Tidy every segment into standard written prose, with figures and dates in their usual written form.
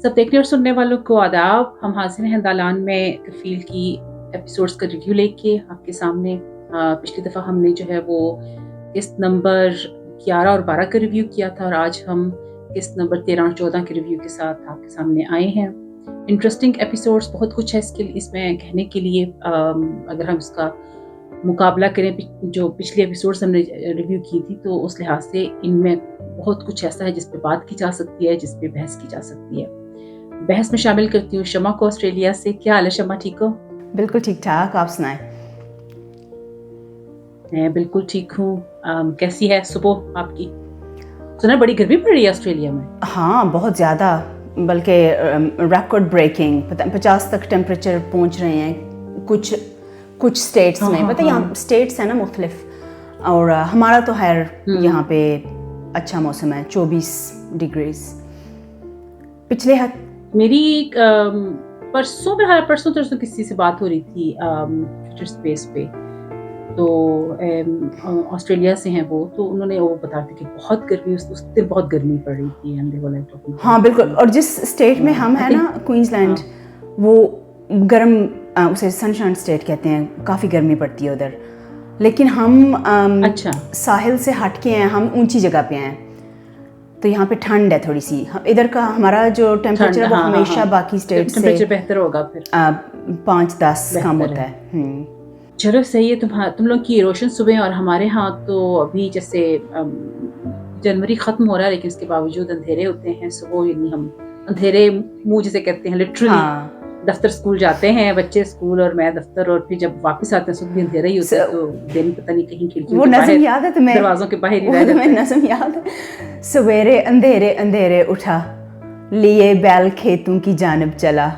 सब देखने और सुनने वालों को आदाब। हम हाजिर हैं दालान में कफील की एपिसोड्स का रिव्यू लेके आपके सामने। पिछली दफ़ा हमने जो है वो किस्त नंबर 11 और 12 का रिव्यू किया था और आज हम किस्त नंबर 13 और 14 के रिव्यू के साथ आपके सामने आए हैं। इंटरेस्टिंग एपिसोड्स बहुत कुछ है इसमें कहने के लिए। अगर हम इसका मुकाबला करें जो पिछले एपिसोड्स हमने रिव्यू की थी तो उस लिहाज से इनमें बहुत कुछ ऐसा है जिस पे बात की जा सकती है, जिस पे बहस की जा सकती है। बहस में शामिल करती हूँ शमा को ऑस्ट्रेलिया से। क्या हाल है शमा, ठीक हो? बिल्कुल ठीक ठाक, आप सुनाएं? मैं बिल्कुल ठीक हूँ। कैसी है सुबह आपकी? सुना बड़ी गर्मी पड़ रही है ऑस्ट्रेलिया में। हाँ, बहुत ज़्यादा, बल्कि रिकॉर्ड ब्रेकिंग 50 तक टेम्परेचर पहुँच रहे हैं कुछ स्टेट्स में। पता है यहाँ स्टेट्स है ना मुख्तलिफ, और हमारा तो खैर यहाँ पे अच्छा मौसम है, 24 डिग्रीज। पिछले मेरी परसों किसी से बात हो रही थी ट्विटर स्पेस पे, तो ऑस्ट्रेलिया से हैं वो, तो उन्होंने वो बता रहे थे कि बहुत गर्मी उस दिन बहुत गर्मी पड़ रही थी। हाँ बिल्कुल, और जिस स्टेट में हम हैं ना, क्वींसलैंड, वो गर्म, उसे सनशाइन स्टेट कहते हैं, काफ़ी गर्मी पड़ती है उधर। लेकिन हम अच्छा साहिल से हट के हैं, हम ऊंची जगह पे हैं, तो यहाँ पे ठंड है थोड़ी सी। इधर का हमारा जो टेम्परेचर है वो हमेशा बाकी स्टेट से बेहतर होगा, फिर 5-10 कम होता है। चलो सही है। तुम लोग की रोशन सुबह, और हमारे यहाँ तो अभी जैसे जनवरी खत्म हो रहा है लेकिन इसके बावजूद अंधेरे होते हैं सुबह। यानी हम अंधेरे मुंह जिसे कहते हैं, लिटरली दफ्तर स्कूल जाते हैं बच्चे, स्कूल और मैं दफ्तर, और फिर जब वापस आते हैं सुबह भी अंधेरा ही होता है। तो दिन पता नहीं कहीं खिड़कियों के बाहर, याद है तुम्हें? दरवाजों के बाहर ही रह जाते हैं। नज़म याद है? सवेरे अंधेरे अंधेरे उठा, लिए बैल खेतों की जानब चला,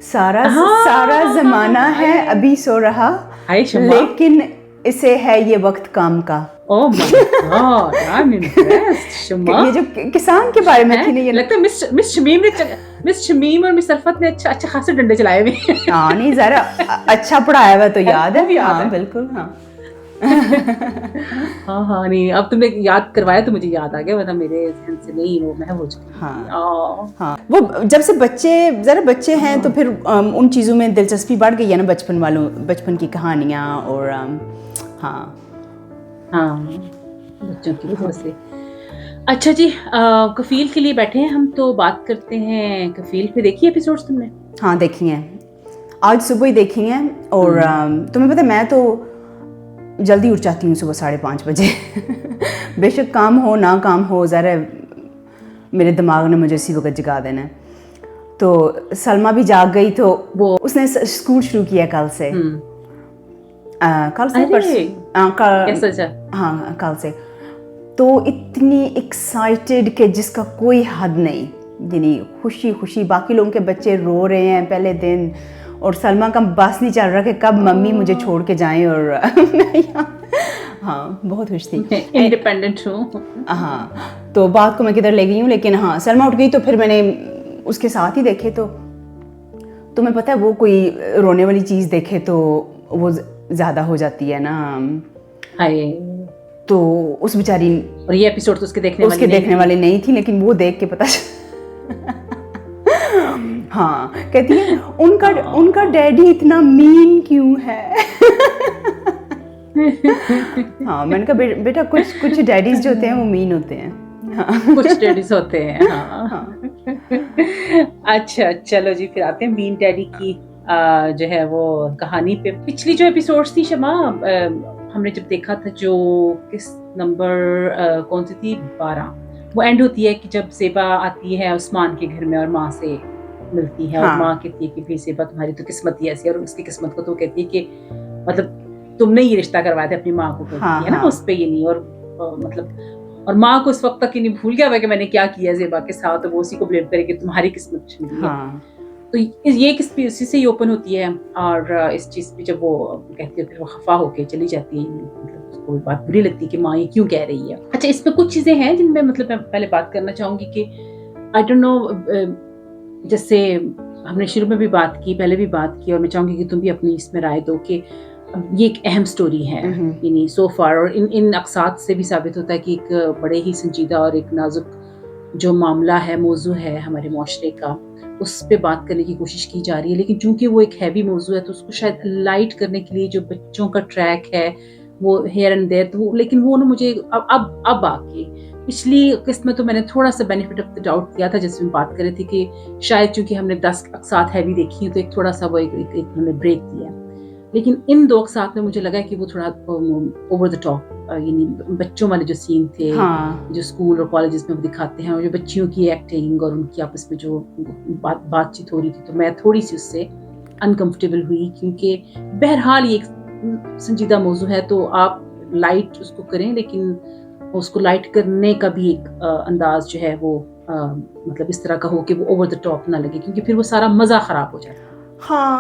सारा जमाना है अभी सो रहा, लेकिन इसे है ये वक्त काम का। Oh my God, I'm impressed, शमा। ये जो किसान के बारे में थी ना, ये लगता है मिस शमीम और मिस अल्फत ने अच्छा खासे डंडे चलाए हुए। हाँ नहीं, जरा अच्छा पढ़ाया हुआ तो याद है। हाँ बिल्कुल, हाँ हाँ नहीं, अब तुमने याद करवाया तो मुझे याद आ गया, वरना मेरे ज़हन से नहीं, वो मैं हो चुकी। हाँ, वो जब से बच्चे हैं तो फिर उन चीज़ों में दिलचस्पी बढ़ गई है ना, बचपन की कहानियाँ, और हाँ बच्चों की वजह से। अच्छा जी, कफील के लिए बैठे हैं हम, तो बात करते हैं कफील पे। देखी एपिसोड्स तुमने? हाँ देखी हैं, आज सुबह ही देखी हैं। और तुम्हें पता है, मैं तो जल्दी उठ जाती हूँ सुबह 5:30 बजे। बेशक काम हो ना काम हो, ज़रा मेरे दिमाग ने मुझे इसी वक्त जगा देना है। तो सलमा भी जाग गई, तो वो उसने स्कूल शुरू किया कल से। कल से तो इतनी एक्साइटेड कि जिसका कोई हद नहीं। यानी खुशी, बाकी लोगों के बच्चे रो रहे हैं पहले दिन, और सलमा का बस नहीं चल रहा कि कब मम्मी मुझे छोड़ के जाएं, और हाँ बहुत खुश थी, इंडिपेंडेंट हूँ। हाँ, तो बात को मैं किधर ले गई हूँ, लेकिन हाँ सलमा उठ गई तो फिर मैंने उसके साथ ही देखे। तो तुम्हें पता है, वो कोई रोने वाली चीज़ देखे तो वो ज़्यादा हो जाती है ना। तो उस बेचारी, और ये एपिसोड तो उसके देखने वाले नहीं थी, लेकिन वो देख के पता हाँ, कहती है उनका डैडी इतना मीन क्यों है। हाँ, मैंने कहा बेटा कुछ डैडीज जो होते हैं वो मीन होते हैं। हाँ। कुछ डैडीज होते हैं। हाँ। अच्छा चलो जी, फिर आते हैं मीन डैडी की जो है वो कहानी पे। पिछली जो एपिसोड्स थी शमा, हमने जब देखा था, जो किस नंबर कौन सी थी, 12, वो एंड होती है कि जब सेबा आती है उस्मान के घर में और माँ से मिलती है। और माँ कहती है कि फिर सेबा तुम्हारी तो किस्मत ही ऐसी है, और उसकी किस्मत को तो कहती है कि मतलब तुमने ये रिश्ता करवाया था अपनी माँ को, कहती है ना उस पे ये नहीं। और मतलब, और माँ को उस वक्त तक ही नहीं भूल गया हुआ कि मैंने क्या किया सेबा के साथ, तो वो उसी को ब्लेम करे कि तुम्हारी किस्मत छूटी है। तो ये किस पे उसी से ही ओपन होती है, और इस चीज़ पे जब वो कहती है फिर वो खफा होके चली जाती है। मतलब उसको बात बुरी लगती है कि माँ ये क्यों कह रही है। अच्छा, इस पे कुछ चीज़ें हैं जिनमें मतलब मैं पहले बात करना चाहूँगी कि आई डोंट नो, जैसे हमने शुरू में भी बात की, पहले भी बात की, और मैं चाहूँगी कि तुम भी अपनी इसमें राय दो कि ये एक अहम स्टोरी है यानी सो फार, और इन अक्सात से भी साबित होता है कि एक बड़े ही संजीदा और एक नाजुक جو معاملہ ہے, موضوع ہے ہمارے معاشرے کا, اس پہ بات کرنے کی کوشش کی جا رہی ہے, لیکن چونکہ وہ ایک ہیوی موضوع ہے تو اس کو شاید لائٹ کرنے کے لیے جو بچوں کا ٹریک ہے وہ ہیئر اینڈ دیر, تو لیکن وہ نا مجھے اب آ کے پچھلی قسط میں تو میں نے تھوڑا سا بینیفٹ آف دا ڈاؤٹ دیا تھا, جیسے ہم بات کر رہے تھے کہ شاید چونکہ ہم نے 10 اقساط ہیوی دیکھی ہیں تو ایک تھوڑا سا وہ ایک ہم نے بریک دیا, لیکن ان 2 اقساط میں مجھے لگا کہ وہ تھوڑا اوور دا ٹاپ, یعنی بچوں والے جو سین تھے جو اسکول اور کالجز میں وہ دکھاتے ہیں, اور جو بچیوں کی ایکٹنگ اور ان کی آپس میں جو بات چیت ہو رہی تھی, تو میں تھوڑی سی اس سے انکمفرٹیبل ہوئی, کیونکہ بہرحال یہ ایک سنجیدہ موضوع ہے تو آپ لائٹ اس کو کریں, لیکن اس کو لائٹ کرنے کا بھی ایک انداز جو ہے وہ مطلب اس طرح کا ہو کہ وہ اوور دا ٹاپ نہ لگے, کیونکہ پھر وہ سارا مزہ خراب ہو جاتا ہے.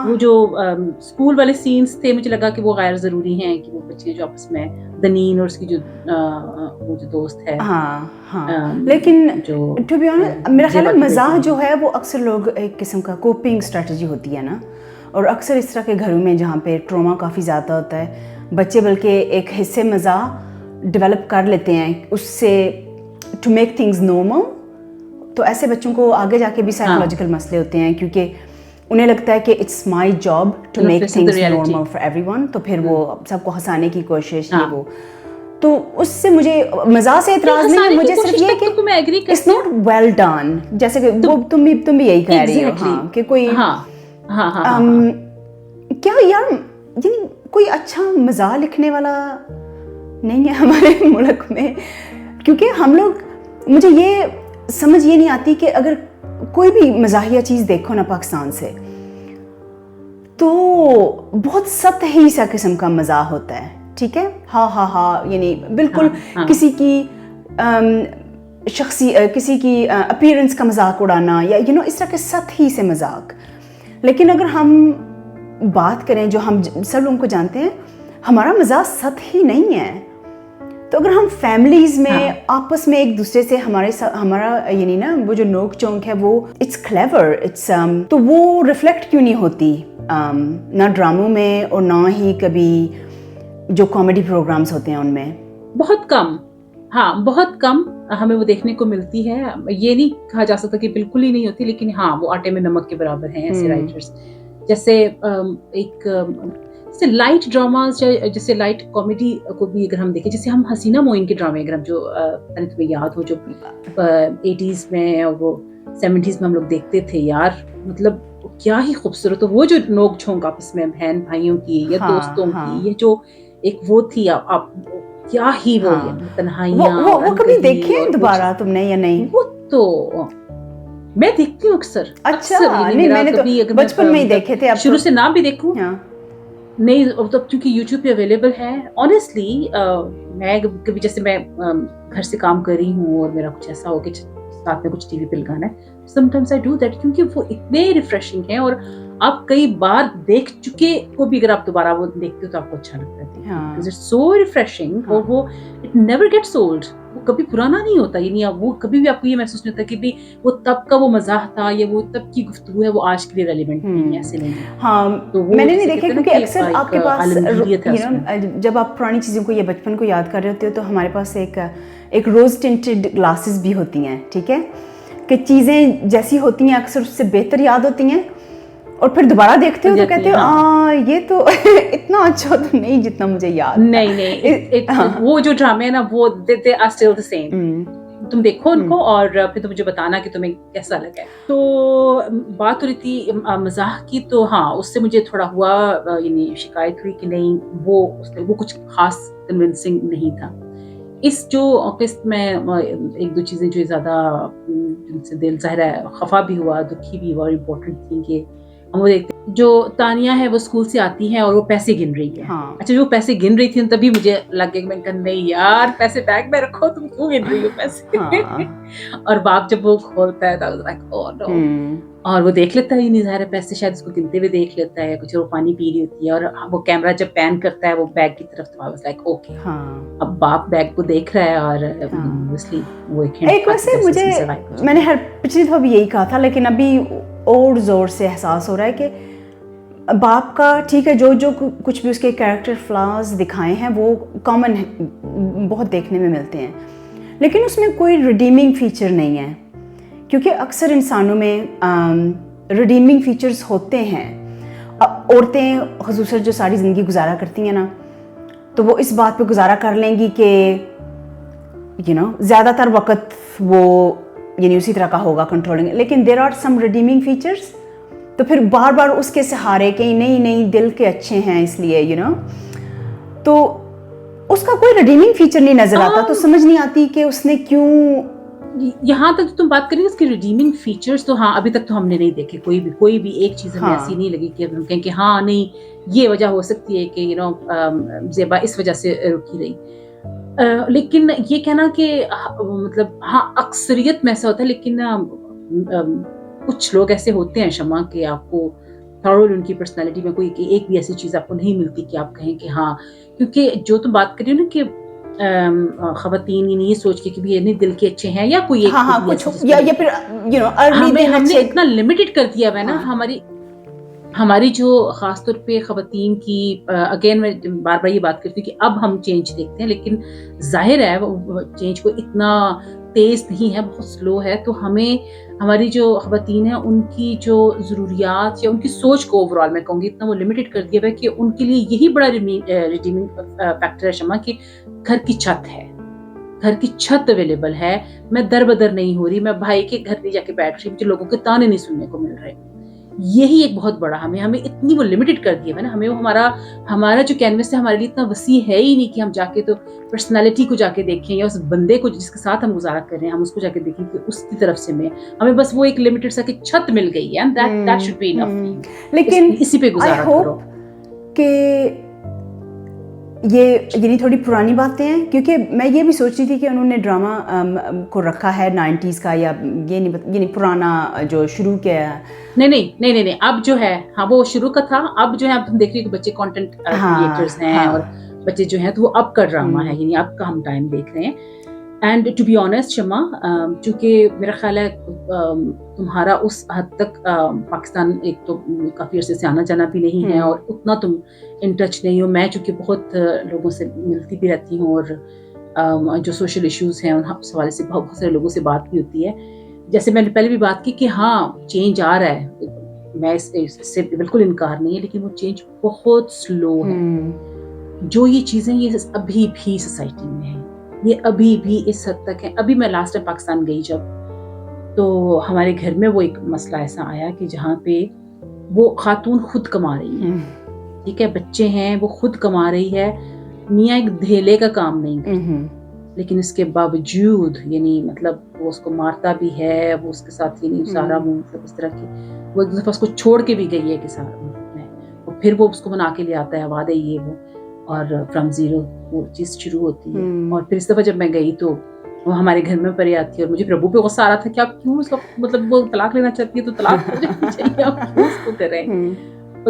وہ جو اسکول والے سینس تھے مجھے لگا کہ وہ غیر ضروری ہیں, کہ وہ بچے جو آپس میں دنین اور اس کی جو وہ جو دوست ہے, لیکن ٹو بی آنسٹ میرا خیال ہے مزاح جو ہے وہ اکثر لوگ ایک قسم کا کوپنگ اسٹریٹجی ہوتی ہے نا, اور اکثر اس طرح کے گھروں میں جہاں پہ ٹراما کافی زیادہ ہوتا ہے, بچے بلکہ ایک حصے مزاح ڈیولپ کر لیتے ہیں اس سے ٹو میک تھنگز نارمل, تو ایسے بچوں کو آگے جا کے بھی سائیکولوجیکل مسئلے ہوتے ہیں, کیونکہ انہیں لگتا ہے کہ it's my job to make things normal for everyone, تو پھر وہ سب کو ہنسانے کی کوشش, یہ وہ, تو اس سے مجھے مزاح سے اعتراض نہیں ہے, مجھے صرف یہ کہ اٹس ناٹ ویل ڈن, جیسے کہ وہ تم بھی یہی کہہ رہی ہو کہ کوئی کیا یار, یعنی کوئی اچھا مزاح لکھنے والا نہیں ہے ہمارے ملک میں, کیونکہ ہم لوگ, مجھے یہ سمجھ یہ نہیں آتی کہ اگر کوئی بھی مزاحیہ چیز دیکھو نا پاکستان سے, تو بہت سطحی سا قسم کا مزاح ہوتا ہے, ٹھیک ہے, یعنی بالکل کسی کی کسی کی اپیرنس کا مذاق اڑانا, یا اس طرح کے سطحی سے مذاق. لیکن اگر ہم بات کریں جو ہم سب لوگوں کو جانتے ہیں, ہمارا مزاج سطحی نہیں ہے, تو اگر ہم فیملیز میں آپس میں ایک دوسرے سے ہمارا یعنی نا وہ جو نوک چونک ہے وہ اٹس کلیور, اٹس تو وہ ریفلیکٹ کیوں نہیں ہوتی نہ ڈراموں میں اور نہ ہی کبھی جو کامیڈی پروگرامز ہوتے ہیں ان میں؟ بہت کم, بہت کم ہمیں وہ دیکھنے کو ملتی ہے. یہ نہیں کہا جا سکتا کہ بالکل ہی نہیں ہوتی, لیکن وہ آٹے میں نمک کے برابر ہیں ایسے رائٹرز, جیسے ایک جیسے لائٹ ڈراماز, جیسے لائٹ کامیڈی کو بھی اگر ہم دیکھیں, جیسے ہم حسینہ معین کے ڈرامے اگر ہم جو تمہیں یاد ہو جو 80s میں اور وہ 70s میں ہم لوگ دیکھتے تھے یار, مطلب کیا ہی خوبصورت, وہ جو نوک جھونک آپس میں بہن بھائیوں کی یا دوستوں کی, یہ جو ایک وہ تھی, آپ کیا ہی وہ تنہائیاں, وہ کبھی دیکھے دوبارہ تم نے یا نہیں؟ وہ تو میں دیکھتی ہوں اکثر. اچھا, نہیں میں نے تو بچپن میں ہی دیکھے تھے, شروع سے نہ بھی دیکھوں نہیں, اب کیونکہ یوٹیوب پہ اویلیبل ہے. آنیسٹلی میں کبھی جیسے میں گھر سے کام کر رہی ہوں اور میرا کچھ ایسا ہو کہ ساتھ میں کچھ ٹی وی پہ لگانا ہے, سمٹائمز آئی ڈو دیٹ, کیونکہ وہ اتنے ریفریشنگ ہیں, اور آپ کئی بار دیکھ چکے کو بھی اگر آپ دوبارہ وہ دیکھتے ہو تو آپ کو اچھا لگتا ہے, because it's so refreshing, اور وہ it never gets old, وہ کبھی پرانا نہیں ہوتا, یعنی وہ کبھی بھی آپ کو یہ محسوس نہیں ہوتا کہ بھی وہ تب کا وہ مزاح تھا یا وہ تب کی گفتگو ہے وہ آج کے لیے ریلیونٹ نہیں ہے, ایسے نہیں. میں نے نہیں دیکھا, کیونکہ اکثر آپ کے پاس جب آپ پرانی چیزوں کو یا بچپن کو یاد کر رہے ہوتے ہو تو ہمارے پاس ایک روز ٹنٹڈ گلاسز بھی ہوتی ہیں, ٹھیک ہے, کہ چیزیں جیسی ہوتی ہیں اکثر اس سے بہتر یاد ہوتی ہیں, اور پھر دوبارہ دیکھتے ہو تو کہتے ہو یہ تو اتنا اچھا تو نہیں جتنا مجھے یاد. نہیں, وہ جو ڈرامے ہیں نا وہ they are still the same. تم دیکھو ان کو اور پھر تم مجھے بتانا کہ تمہیں کیسا لگا. تو بات ہو رہی تھی مزاح کی, تو اس سے مجھے تھوڑا ہوا یعنی شکایت ہوئی کہ نہیں وہ کچھ خاص کنونسنگ نہیں تھا. اس جو قسط میں ایک دو چیزیں جو زیادہ جن سے دل ظاہر ہے خفا بھی ہوا, دکھی بھی ہوا, اور امپورٹنٹ تھی کہ ہم وہ دیکھتے جو تانیہ ہے وہ اسکول سے آتی ہے اور وہ پیسے گن رہی ہے. اچھا, جو پیسے گن رہی تھی تبھی مجھے لگ گیا کہ میں کہا نہیں یار پیسے بیگ میں رکھو, تم کیوں گن رہی ہو پیسے. اور باپ جب وہ کھولتا ہے تو اور وہ دیکھ لیتا ہے, نہیں ظاہر ہے پیسے شاید اس کو گنتے ہوئے دیکھ لیتا ہے, کچھ وہ پانی پی رہی ہوتی ہے, اور وہ کیمرہ جب پین کرتا ہے وہ بیگ کی طرف, تو لائک اوکے اب باپ بیگ کو دیکھ رہا ہے. اور وہ ایک ویسے مجھے میں نے پچھلی دفعہ بھی یہی کہا تھا, لیکن ابھی اور زور سے احساس ہو رہا ہے کہ باپ کا ٹھیک ہے جو کچھ بھی اس کے کیریکٹر فلاز دکھائے ہیں وہ کامن بہت دیکھنے میں ملتے ہیں, لیکن اس میں کوئی ریڈیمنگ فیچر نہیں ہے، کیونکہ اکثر انسانوں میں ریڈیمنگ فیچرز ہوتے ہیں. عورتیں خصوصاً جو ساری زندگی گزارا کرتی ہیں نا، تو وہ اس بات پہ گزارا کر لیں گی کہ زیادہ تر وقت وہ اسی طرح کا ہوگا کنٹرولنگ. لیکن دیر آر سم ریڈیمنگ فیچرز، تو پھر بار بار اس کے سہارے کہ نہیں دل کے اچھے ہیں اس لیے تو اس کا کوئی ریڈیمنگ فیچر نہیں نظر آتا. تو سمجھ نہیں آتی کہ اس نے کیوں. یہاں تک تم بات کریں اس کے ریڈیمنگ فیچرز، تو ہاں ابھی تک تو ہم نے نہیں دیکھے. کوئی بھی ایک چیز ہمیں ایسی نہیں لگی کہ ہم کہیں کہ ہاں نہیں یہ وجہ ہو سکتی ہے کہ زیبا اس وجہ سے رکی رہی. لیکن یہ کہنا کہ مطلب ہاں اکثریت میں ایسا ہوتا ہے، لیکن کچھ لوگ ایسے ہوتے ہیں شمع کہ آپ کو تھورل ان کی پرسنالٹی میں کوئی ایک بھی ایسی چیز آپ کو نہیں ملتی کہ آپ کہیں کہ ہاں. کیونکہ جو تم بات کر رہی ہو نا کہ خواتین یہ سوچ کے کہ بھی نہیں دل کے اچھے ہیں یا کوئی ایک کچھ یا پھر ہم نے اتنا لمیٹڈ کر دیا ہے نا ہماری جو خاص طور پہ خواتین کی. اگین میں بار بار یہ بات کرتی ہوں کہ اب ہم چینج دیکھتے ہیں، لیکن ظاہر ہے وہ چینج کو اتنا تیز نہیں ہے، بہت سلو ہے. تو ہماری جو خواتین ہیں ان کی جو ضروریات یا ان کی سوچ کو اوور آل میں کہوں گی اتنا وہ لمیٹڈ کر دیا ہے کہ ان کے لیے یہی بڑا ریڈیمنگ فیکٹر ہے شمع کہ گھر کی چھت ہے، گھر کی چھت اویلیبل ہے. میں در بدر نہیں ہو رہی، میں بھائی کے گھر نہیں جا کے بیٹھ رہی، مجھے لوگوں کے تانے نہیں سننے کو مل رہے. یہی ایک بہت بڑا ہمیں اتنی وہ لمیٹڈ کر دیا ہے نا. ہمیں وہ ہمارا جو کینوس ہے ہمارے لیے اتنا وسیع ہے ہی نہیں کہ ہم جا کے تو پرسنالٹی کو جا کے دیکھیں یا اس بندے کو جس کے ساتھ ہم گزارا کر رہے ہیں ہم اس کو جا کے دیکھیں کہ اس کی طرف سے ہمیں بس وہ ایک لمیٹڈ سا کہ چھت مل گئی ہے. that should be enough. لیکن اسی پہ گزارا کرو کہ یہ تھوڑی پرانی باتیں ہیں، کیونکہ میں یہ بھی سوچ رہی تھی کہ انہوں نے ڈرامہ کو رکھا ہے 90s کا یا یہ پرانا جو شروع کیا ہے. نہیں اب جو ہے ہاں وہ شروع کا تھا. اب جو ہے اب ہم دیکھ رہے ہیں کہ بچے کانٹینٹ کریٹرز ہیں اور بچے جو ہیں تو وہ اب کا ڈرامہ ہے، یعنی اب کا ہم ٹائم دیکھ رہے ہیں. اینڈ ٹو بی آنیسٹ شمع، چونکہ میرا خیال ہے تمہارا اس حد تک پاکستان ایک تو کافی عرصے سے آنا جانا بھی نہیں ہے اور اتنا تم ان ٹچ نہیں ہو. میں چونکہ بہت لوگوں سے ملتی بھی رہتی ہوں اور جو سوشل ایشوز ہیں ان حوالے سے بہت سارے لوگوں سے بات بھی ہوتی ہے. جیسے میں نے پہلے بھی بات کی کہ ہاں چینج آ رہا ہے، میں اس سے بالکل انکار نہیں ہے، لیکن وہ چینج بہت سلو ہے. جو یہ چیزیں یہ ابھی بھی سوسائٹی میں ہیں، یہ ابھی بھی اس حد تک ہے. ابھی میں لاسٹ ٹائم پاکستان گئی جب، تو ہمارے گھر میں وہ ایک مسئلہ ایسا آیا کہ جہاں پہ وہ خاتون خود کما رہی ہیں، ٹھیک ہے، بچے ہیں، وہ خود کما رہی ہے، میاں ایک دھیلے کا کام نہیں کرتی، لیکن اس کے باوجود یعنی مطلب وہ اس کو مارتا بھی ہے، وہ اس کے ساتھ یعنی سارا مطلب اس طرح کی وہ ایک دفعہ اس کو چھوڑ کے بھی گئی ہے کہ سارا اور پھر وہ اس کو بنا کے لے آتا ہے وعدے یہ وہ، اور فرام زیرو وہ چیز شروع ہوتی ہے. اور پھر اس دفعہ جب میں گئی تو وہ ہمارے غر میں پری آتی ہے اور مجھے پربھو پہ غصہ آ رہا تھا کہ آپ کیوں اس کا مطلب وہ طلاق لینا چاہتی ہے تو طلاق ہو جانی چاہیے، آپ کیوں اس کو کر رہے ہیں.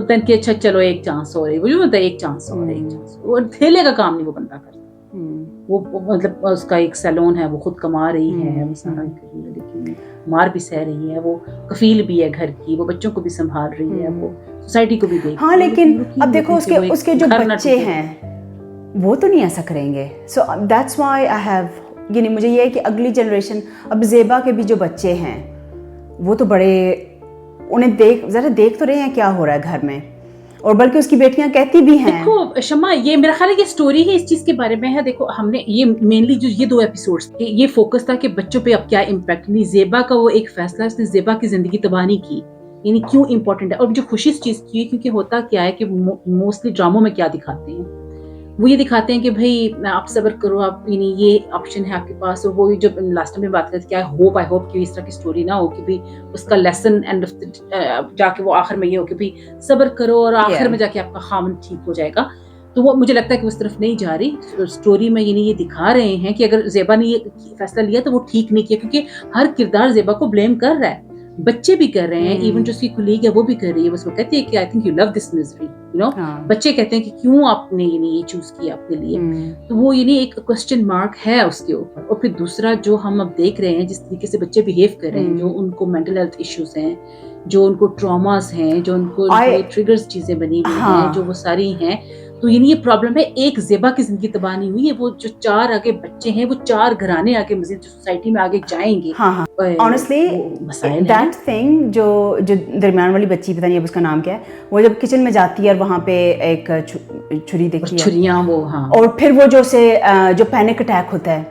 دن کہ اچھا چلو ایک چانس ہو رہی، وہ جو ہوتا ہے ایک چانس اور ایک چانس، وہ تھیلے کا کام نہیں وہ بندہ کرتا. وہ مطلب اس کا ایک سیلون ہے، وہ خود کما رہی ہے، وہ سارا لیکن مار بھی سہ رہی ہے، وہ کفیل بھی ہے گھر کی، وہ بچوں کو بھی سنبھال رہی ہے، وہ سوسائٹی کو بھی دیکھ. ہاں لیکن اب دیکھو اس کے جو بچے ہیں وہ تو نہیں ایسا کریں گے. So that's why I have یعنی مجھے یہ ہے کہ اگلی جنریشن، اب زیبا کے بھی جو بچے ہیں وہ تو بڑے انہیں دیکھ تو رہے ہیں کیا ہو رہا ہے گھر میں، اور بلکہ اس کی بیٹیاں کہتی بھی ہیں. دیکھو شمع، یہ میرا خیال ہے یہ سٹوری ہے اس چیز کے بارے میں ہے. دیکھو ہم نے یہ مینلی جو یہ 2 ایپیسوڈز تھے یہ فوکس تھا کہ بچوں پہ اب کیا امپیکٹ. نہیں، زیبا کا وہ ایک فیصلہ اس نے زیبا کی زندگی تباہ نہیں کی، یعنی کیوں امپورٹنٹ ہے. اور مجھے خوشی اس چیز کی ہے کیونکہ ہوتا کیا ہے کہ موسٹلی ڈراموں میں کیا دکھاتے ہیں، وہ یہ دکھاتے ہیں کہ بھائی آپ صبر کرو، آپ یعنی یہ آپشن ہے آپ کے پاس. اور وہ جو لاسٹ میں بات کرتے کیا آئی ہوپ کہ اس طرح کی سٹوری نہ ہو کہ بھی اس کا لیسن اینڈ جا کے وہ آخر میں یہ ہو کہ بھی صبر کرو اور آخر میں جا کے آپ کا خامن ٹھیک ہو جائے گا. تو وہ مجھے لگتا ہے کہ اس طرف نہیں جا رہی سٹوری میں. یعنی یہ دکھا رہے ہیں کہ اگر زیبا نے یہ فیصلہ لیا تو وہ ٹھیک نہیں کیا، کیونکہ ہر کردار زیبا کو بلیم کر رہا ہے، بچے بھی کر رہے ہیں، ایون جو اس کی کلیگ ہے وہ بھی کر رہی ہے. بس وہ کہتی ہے کہ آئی تھنک یو لو دس میزری، بچے کہتے ہیں کہ کیوں آپ نے یہ چوز کیا اپنے لیے. تو وہ ایک کوسچن مارک ہے اس کے اوپر. اور پھر دوسرا جو ہم اب دیکھ رہے ہیں جس طریقے سے بچے بہیو کر رہے ہیں، جو ان کو مینٹل ہیلتھ ایشوز ہیں، جو ان کو ٹراماز ہیں، جو ان کو ٹریگرز چیزیں بنی ہوئی ہیں، جو وہ ساری ہیں، تو یعنی یہ پرابلم ہے. ایک زیبا کی زندگی تباہ نہیں ہوئی ہے, وہ جو 4 آگے بچے ہیں, وہ 4 گھرانے آگے مزید جو سوسائٹی میں آگے جائیں گے. ہاں آنیسٹلی دیٹ تھنگ جو درمیان والی بچی, پتہ نہیں اب اس کا نام کیا ہے, وہ جب کچن میں جاتی ہے اور وہاں پہ ایک چھری دیکھتی ہے, چھریاں وہ, ہاں, اور پھر وہ جو پینک اٹیک ہوتا ہے,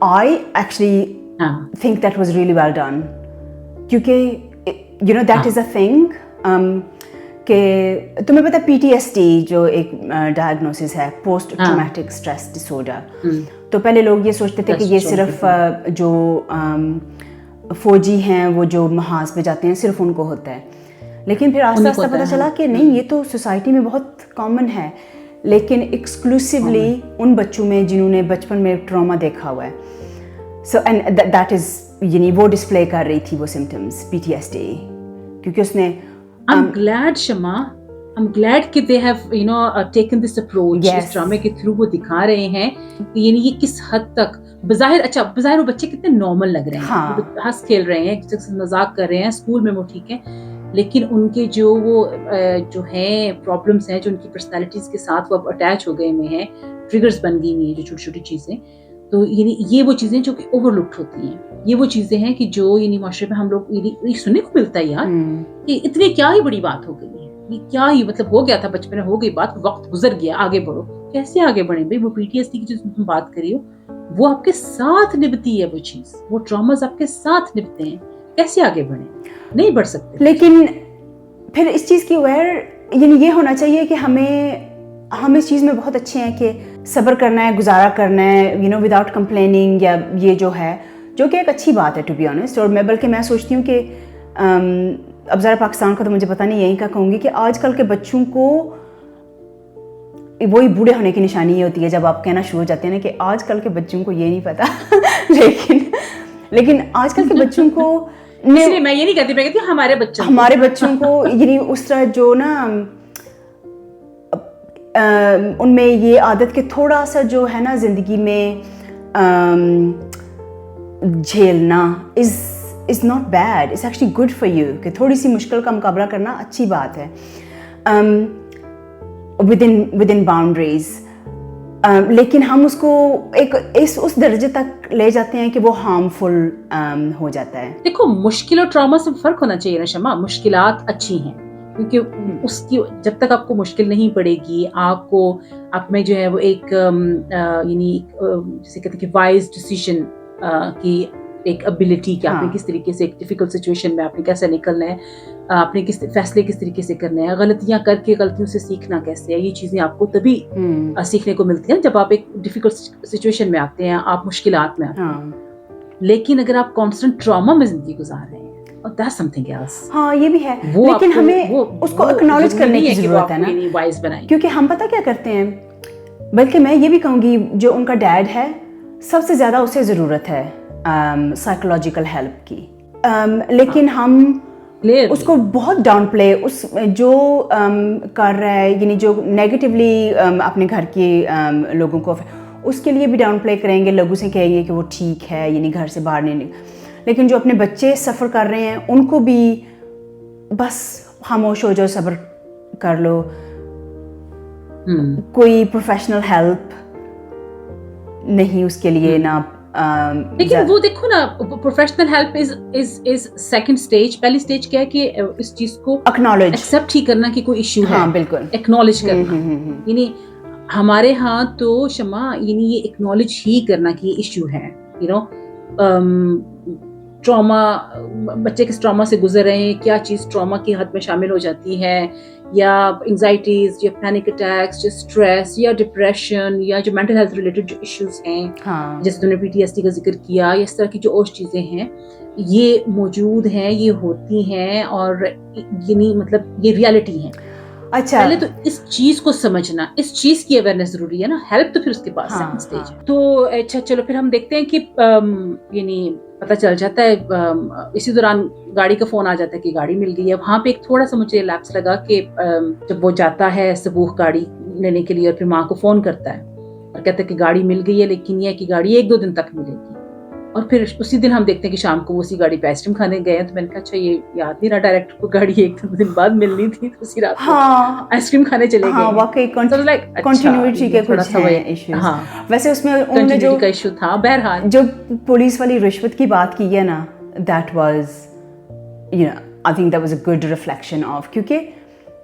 I actually think that was really well done, کیونکہ you know that is a thing کہ تمہیں پتہ پی ٹی ایس ٹی جو ایک ڈائگنوسس ہے, post traumatic stress dis order. تو پہلے لوگ یہ سوچتے تھے کہ یہ صرف جو فوجی ہیں وہ جو محاذ پہ جاتے ہیں صرف ان کو ہوتا ہے, لیکن پھر آہستہ آہستہ پتہ چلا کہ نہیں, یہ تو سوسائٹی میں بہت کامن ہے, لیکن ایکسکلوسیولی ان بچوں میں جنہوں نے بچپن میں ٹراما دیکھا ہوا ہے. سو اینڈ دیٹ از, یعنی وہ ڈسپلے کر رہی تھی وہ symptoms P T S T, کیونکہ اس نے I'm glad Shama, I'm glad کہ they have taken this approach, اس ڈرامے کے تھرو وہ دکھا رہے ہیں یعنی یہ کس حد تک بظاہر وہ بچے کتنے نارمل لگ رہے ہیں, ہنس کھیل رہے ہیں, ایک سے مذاق کر رہے ہیں, اسکول میں وہ ٹھیک ہے, لیکن ان کے جو ہیں پرابلمس ہیں, جو ان کی پرسنالٹیز کے ساتھ وہ اٹیچ ہو گئے ہوئے ہیں, ٹریگرز بن گئی ہوئی ہیں, جو چھوٹی چھوٹی چیزیں, تو یعنی یہ وہ چیزیں جو کہ اوور لکڈ ہوتی ہیں, یہ وہ چیزیں ہیں کہ جو یعنی معاشرے میں ہم لوگ یہ سننے کو ملتا ہے یار کہ اتنی کیا ہی بڑی بات ہو گئی ہے, یہ کیا ہی مطلب ہو گیا تھا بچپن میں, ہو گئی بات, وقت گزر گیا, آگے بڑھو. کیسے آگے بڑھیں بھائی؟ وہ پی ٹی ایس ٹی کی جو تم بات کر رہی ہو وہ آپ کے ساتھ نبھتی ہے, وہ چیز, وہ ٹراماز آپ کے ساتھ نبھتے ہیں, کیسے آگے بڑھیں؟ نہیں بڑھ سکتے. لیکن پھر اس چیز کی اویئر یعنی یہ ہونا چاہیے کہ ہم اس چیز میں بہت اچھے ہیں کہ صبر کرنا ہے, گزارا کرنا ہے, وداؤٹ کمپلیننگ, یا یہ جو ہے جو کہ ایک اچھی بات ہے ٹو بی آنیسٹ. اور میں بلکہ میں سوچتی ہوں کہ اب ذرا پاکستان کا تو مجھے پتہ نہیں, یہیں کا کہوں گی کہ آج کل کے بچوں کو وہی بوڑھے ہونے کی نشانی یہ ہوتی ہے جب آپ کہنا شروع ہو جاتے ہیں نا کہ آج کل کے بچوں کو یہ نہیں پتا لیکن آج کل کے بچوں کو, میں یہ نہیں کہتی, میں کہتی ہوں ہمارے بچوں کو یعنی اس طرح جو نا ان میں یہ عادت کہ تھوڑا سا جو ہے نا زندگی میں جھیلنا is not bad, it's actually good for you, کہ تھوڑی سی مشکل کا مقابلہ کرنا اچھی بات ہے ود ان باؤنڈریز. لیکن ہم اس کو اس درجے تک لے جاتے ہیں کہ وہ ہارمفل ہو جاتا ہے. دیکھو مشکل اور ٹراما سے فرق ہونا چاہیے نا شمع. مشکلات اچھی ہیں کیونکہ اس کی جب تک آپ کو مشکل نہیں پڑے گی, آپ میں جو ہے وہ ایک یعنی جسے کہتے ہیں کہ وائز ڈیسیژن کی ایک ابیلٹی, کہ آپ نے کس طریقے سے ایک ڈیفیکلٹ سچویشن میں آپ نے کیسے نکلنا ہے, آپ نے فیصلے کس طریقے سے کرنے ہیں, غلطیاں کر کے غلطیوں سے سیکھنا کیسے ہے, یہ چیزیں آپ کو تبھی سیکھنے کو ملتی ہیں جب آپ ایک ڈیفیکلٹ سچویشن میں آتے ہیں, آپ مشکلات میں آتے ہیں. لیکن اگر آپ کانسٹنٹ ٹراما میں زندگی گزار رہے ہیں, that's something else. ہاں یہ بھی ہے, لیکن ہمیں اس کو اکنالج کرنے کی ضرورت ہے نا, کیونکہ ہم پتہ کیا کرتے ہیں, بلکہ میں یہ بھی کہوں گی جو ان کا ڈیڈ ہے سب سے زیادہ اسے ضرورت ہے سائیکولوجیکل ہیلپ کی, لیکن ہم اس کو بہت ڈاؤن پلے اس جو کر رہا ہے, یعنی جو نیگیٹیولی اپنے گھر کے لوگوں کو اس کے لیے بھی ڈاؤن پلے کریں گے, لوگوں سے کہیں گے کہ وہ ٹھیک ہے, یعنی گھر سے باہر نہیں. لیکن جو اپنے بچے سفر کر رہے ہیں ان کو بھی بس خاموش ہو جاؤ, صبر کر لو, کوئی پروفیشنل ہیلپ نہیں اس کے لیے نا. لیکن وہ دیکھو نا, professional help is second stage. پہلی اسٹیج کیا ہے کہ اس چیز کو اکنالج, ایکسیپٹ ہی کرنا کہ کوئی ایشو ہے. ہاں بالکل, ایکنالج کرنا. یعنی ہمارے ہاں تو شمع یعنی یہ ایکنالج ہی کرنا کہ یہ ایشو ہے. ٹراما, بچے کس ٹراما سے گزر رہے ہیں, کیا چیز ٹراما کی حد میں شامل ہو جاتی ہے, یا انگزائٹیز, یا پینک اٹیکس, یا اسٹریس, یا ڈپریشن, یا جو مینٹل ہیلتھ ریلیٹڈ جو ایشوز ہیں, جیسے تم نے پی ٹی ایس ٹی کا ذکر کیا, یا اس طرح کی جو اور چیزیں ہیں, یہ موجود ہیں, یہ ہوتی ہیں, اور یعنی مطلب یہ ریالٹی ہیں. اچھا پہلے تو اس چیز کو سمجھنا, اس چیز کی اویئرنیس ضروری ہے نا. ہیلپ تو پھر اس کے پاس سیکنڈ اسٹیج ہے. تو اچھا چلو پھر ہم دیکھتے ہیں کہ یعنی پتہ چل جاتا ہے اسی دوران گاڑی کا فون آ جاتا ہے کہ گاڑی مل گئی ہے. وہاں پہ ایک تھوڑا سا مجھے لیپس لگا کہ جب وہ جاتا ہے سبوخ گاڑی لینے کے لیے اور پھر ماں کو فون کرتا ہے اور کہتا ہے کہ گاڑی مل گئی ہے, لیکن یہ ہے کہ گاڑی 1-2 دن تک ملے گی. اور پھر اسی دن ہم دیکھتے ہیں کہ شام کو وہ اسی گاڑی پہ آئس کریم کھانے گئے ہیں. تو میں نے کہا اچھا یہ یاد نہیں رہا ڈائریکٹر کو گاڑی ایک دن بعد ملنی تھی تو اسی رات کو آئس کریم کھانے چلے گئے. واقعی کنٹینیوٹی کے کچھ ہیں ایشوز. ویسے اس میں انہوں نے جو ایشو تھا بہرحال جو پولیس والی رشوت کی بات کی ہے نا, that was you know I think that was a good reflection of, کیونکہ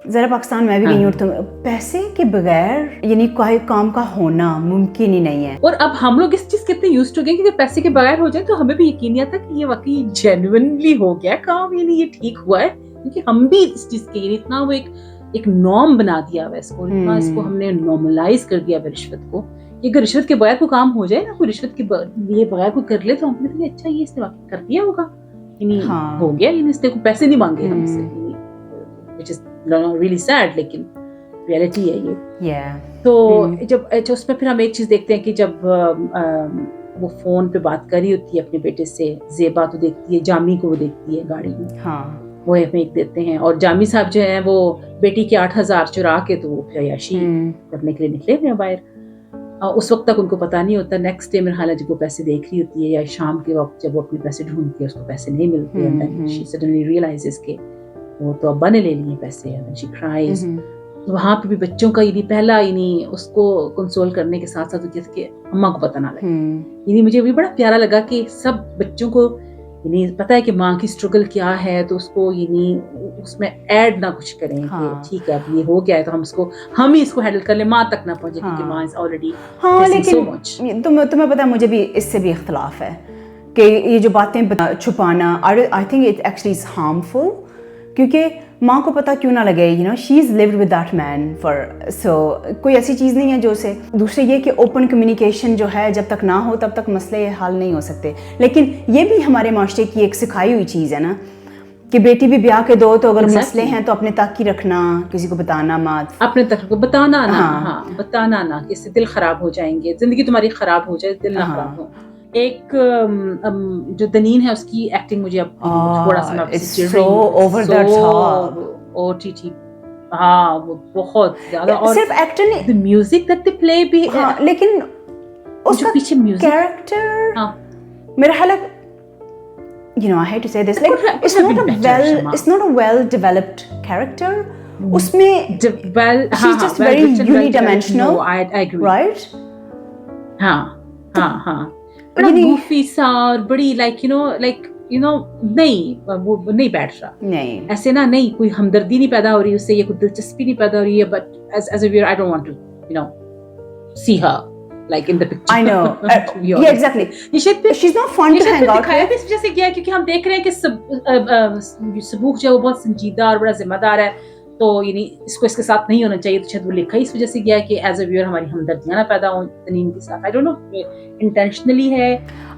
ذرا پاکستان میں بھی گئی ہوں تو پیسے کے بغیر یعنی کوئی کام کا ہونا ممکن ہی نہیں ہے. اور اب ہم لوگ اس چیز کے اتنے یوزڈ ہو گئے کہ پیسے کے بغیر ہو جائے تو ہمیں بھی یقین نہیں آتا کہ یہ واقعی جینوئنلی ہو گیا کام, یعنی یہ ٹھیک ہوا ہے, کیونکہ ہم بھی اس چیز کے یعنی اتنا وہ ایک نارم بنا دیا ہوا اس کو, اتنا اس کو ہم نے نارملائز کر دیا ہوا رشوت کو کہ اگر رشوت کے بغیر کوئی کام ہو جائے نا, کوئی رشوت کے لیے بغیر کوئی کر لے تو ہم نے اچھا یہ اس نے واقعی کر دیا ہوگا, یعنی ہو گیا, یعنی اس نے کوئی پیسے نہیں مانگے ہم سے, which is really sad, لیکن ریئلٹی ہے یہ. تو جب اس میں پھر ہم ایک چیز دیکھتے ہیں کہ جب وہ فون پہ بات کر رہی ہوتی ہے اپنے بیٹے سے, زیبا تو دیکھتی ہے جامی کو, وہ دیکھتی ہے گاڑی میں, وہ ہمیں ایک دیتے ہیں, اور جامی صاحب جو ہیں وہ بیٹی کے 8,000 چرا کے تو وہ پھر عیاشی کرنے کے لیے نکلے ہوئے ہیں باہر. اس وقت تک ان کو پتہ نہیں ہوتا, نیکسٹ ڈے میرے خیال ہے جب وہ پیسے دیکھ رہی ہوتی ہے یا شام کے وقت جب وہ اپنے پیسے ڈھونڈتی ہے اس کو پیسے نہیں ملتے, and then she suddenly realizes کہ وہ تو ابا نے لے لیے پیسے, and she cries. وہاں پہ بھی بچوں کا یعنی پہلا یعنی اس کو کنسول کرنے کے ساتھ ساتھ جیسے کہ اماں کو پتہ نہ لگے, یعنی مجھے بھی بڑا پیارا لگا کہ سب بچوں کو یعنی پتہ ہے کہ ماں کی اسٹرگل کیا ہے, تو اس کو یعنی اس میں ایڈ نہ کچھ کریں کہ ٹھیک ہے اب یہ ہو گیا ہے تو ہم ہی اس کو ہینڈل کر لیں, ماں تک نہ پہنچے کیونکہ ماں از آلریڈی. لیکن تمہیں پتہ مجھے بھی اس سے بھی اختلاف ہے کہ یہ جو باتیں چھپانا, I think it actually is harmful, کیونکہ ماں کو پتہ کیوں نہ لگے, you know she is loved with that man for, so کوئی ایسی چیز نہیں ہے جو اسے. دوسرے یہ کہ اوپن کمیونیکیشن جو ہے جب تک نہ ہو تب تک مسئلے حل نہیں ہو سکتے. لیکن یہ بھی ہمارے معاشرے کی ایک سکھائی ہوئی چیز ہے نا کہ بیٹی بھی بیاہ کے دو تو اگر مسئلے ہیں تو اپنے تک ہی رکھنا, کسی کو بتانا مت, اپنے تک کو بتانا نہ, بتانا نہ, کہ اس سے دل خراب ہو جائیں گے, زندگی تمہاری خراب ہو جائے, دل نہ خراب ہو. ایک جو دنین ہے اس کی ایکٹنگ مجھے اب تھوڑا سا OTT وہ بہت زیادہ, اور صرف ایکٹر نہیں, the music that they play بھی, لیکن اس کا پیچھے میوزک کیریکٹر میرا خیال ہے, you know I hate to say this, like it's not a well developed character. اس میں she's just very unidimensional. No, I agree. Right? ہاں بڑا گوفی سا اور بڑی لائک یو نو نہیں وہ نہیں بیٹھ رہا, نہیں ایسے نا, نہیں کوئی ہمدردی نہیں پیدا ہو رہی اس سے, یہ کوئی دلچسپی نہیں پیدا ہو رہی ہے, but as a viewer I don't want to you know see her like in the picture. I know. Yeah, exactly. She's not fun to hang out with. اس وجہ سے کیا ہے کیونکہ ہم دیکھ رہے ہیں کہ سبوک جو ہے وہ بہت سنجیدہ اور بڑا ذمہ دار ہے, تو یعنی اس کو اس کے ساتھ نہیں ہونا چاہیے, تو شاید وہ لکھا ہی اس وجہ سے گیا ہے کہ ایز اے ویور ہماری ہمدردیاں نہ پیدا ہوں تنین کے ساتھ. آئی ڈونٹ نو انٹینشنلی ہے,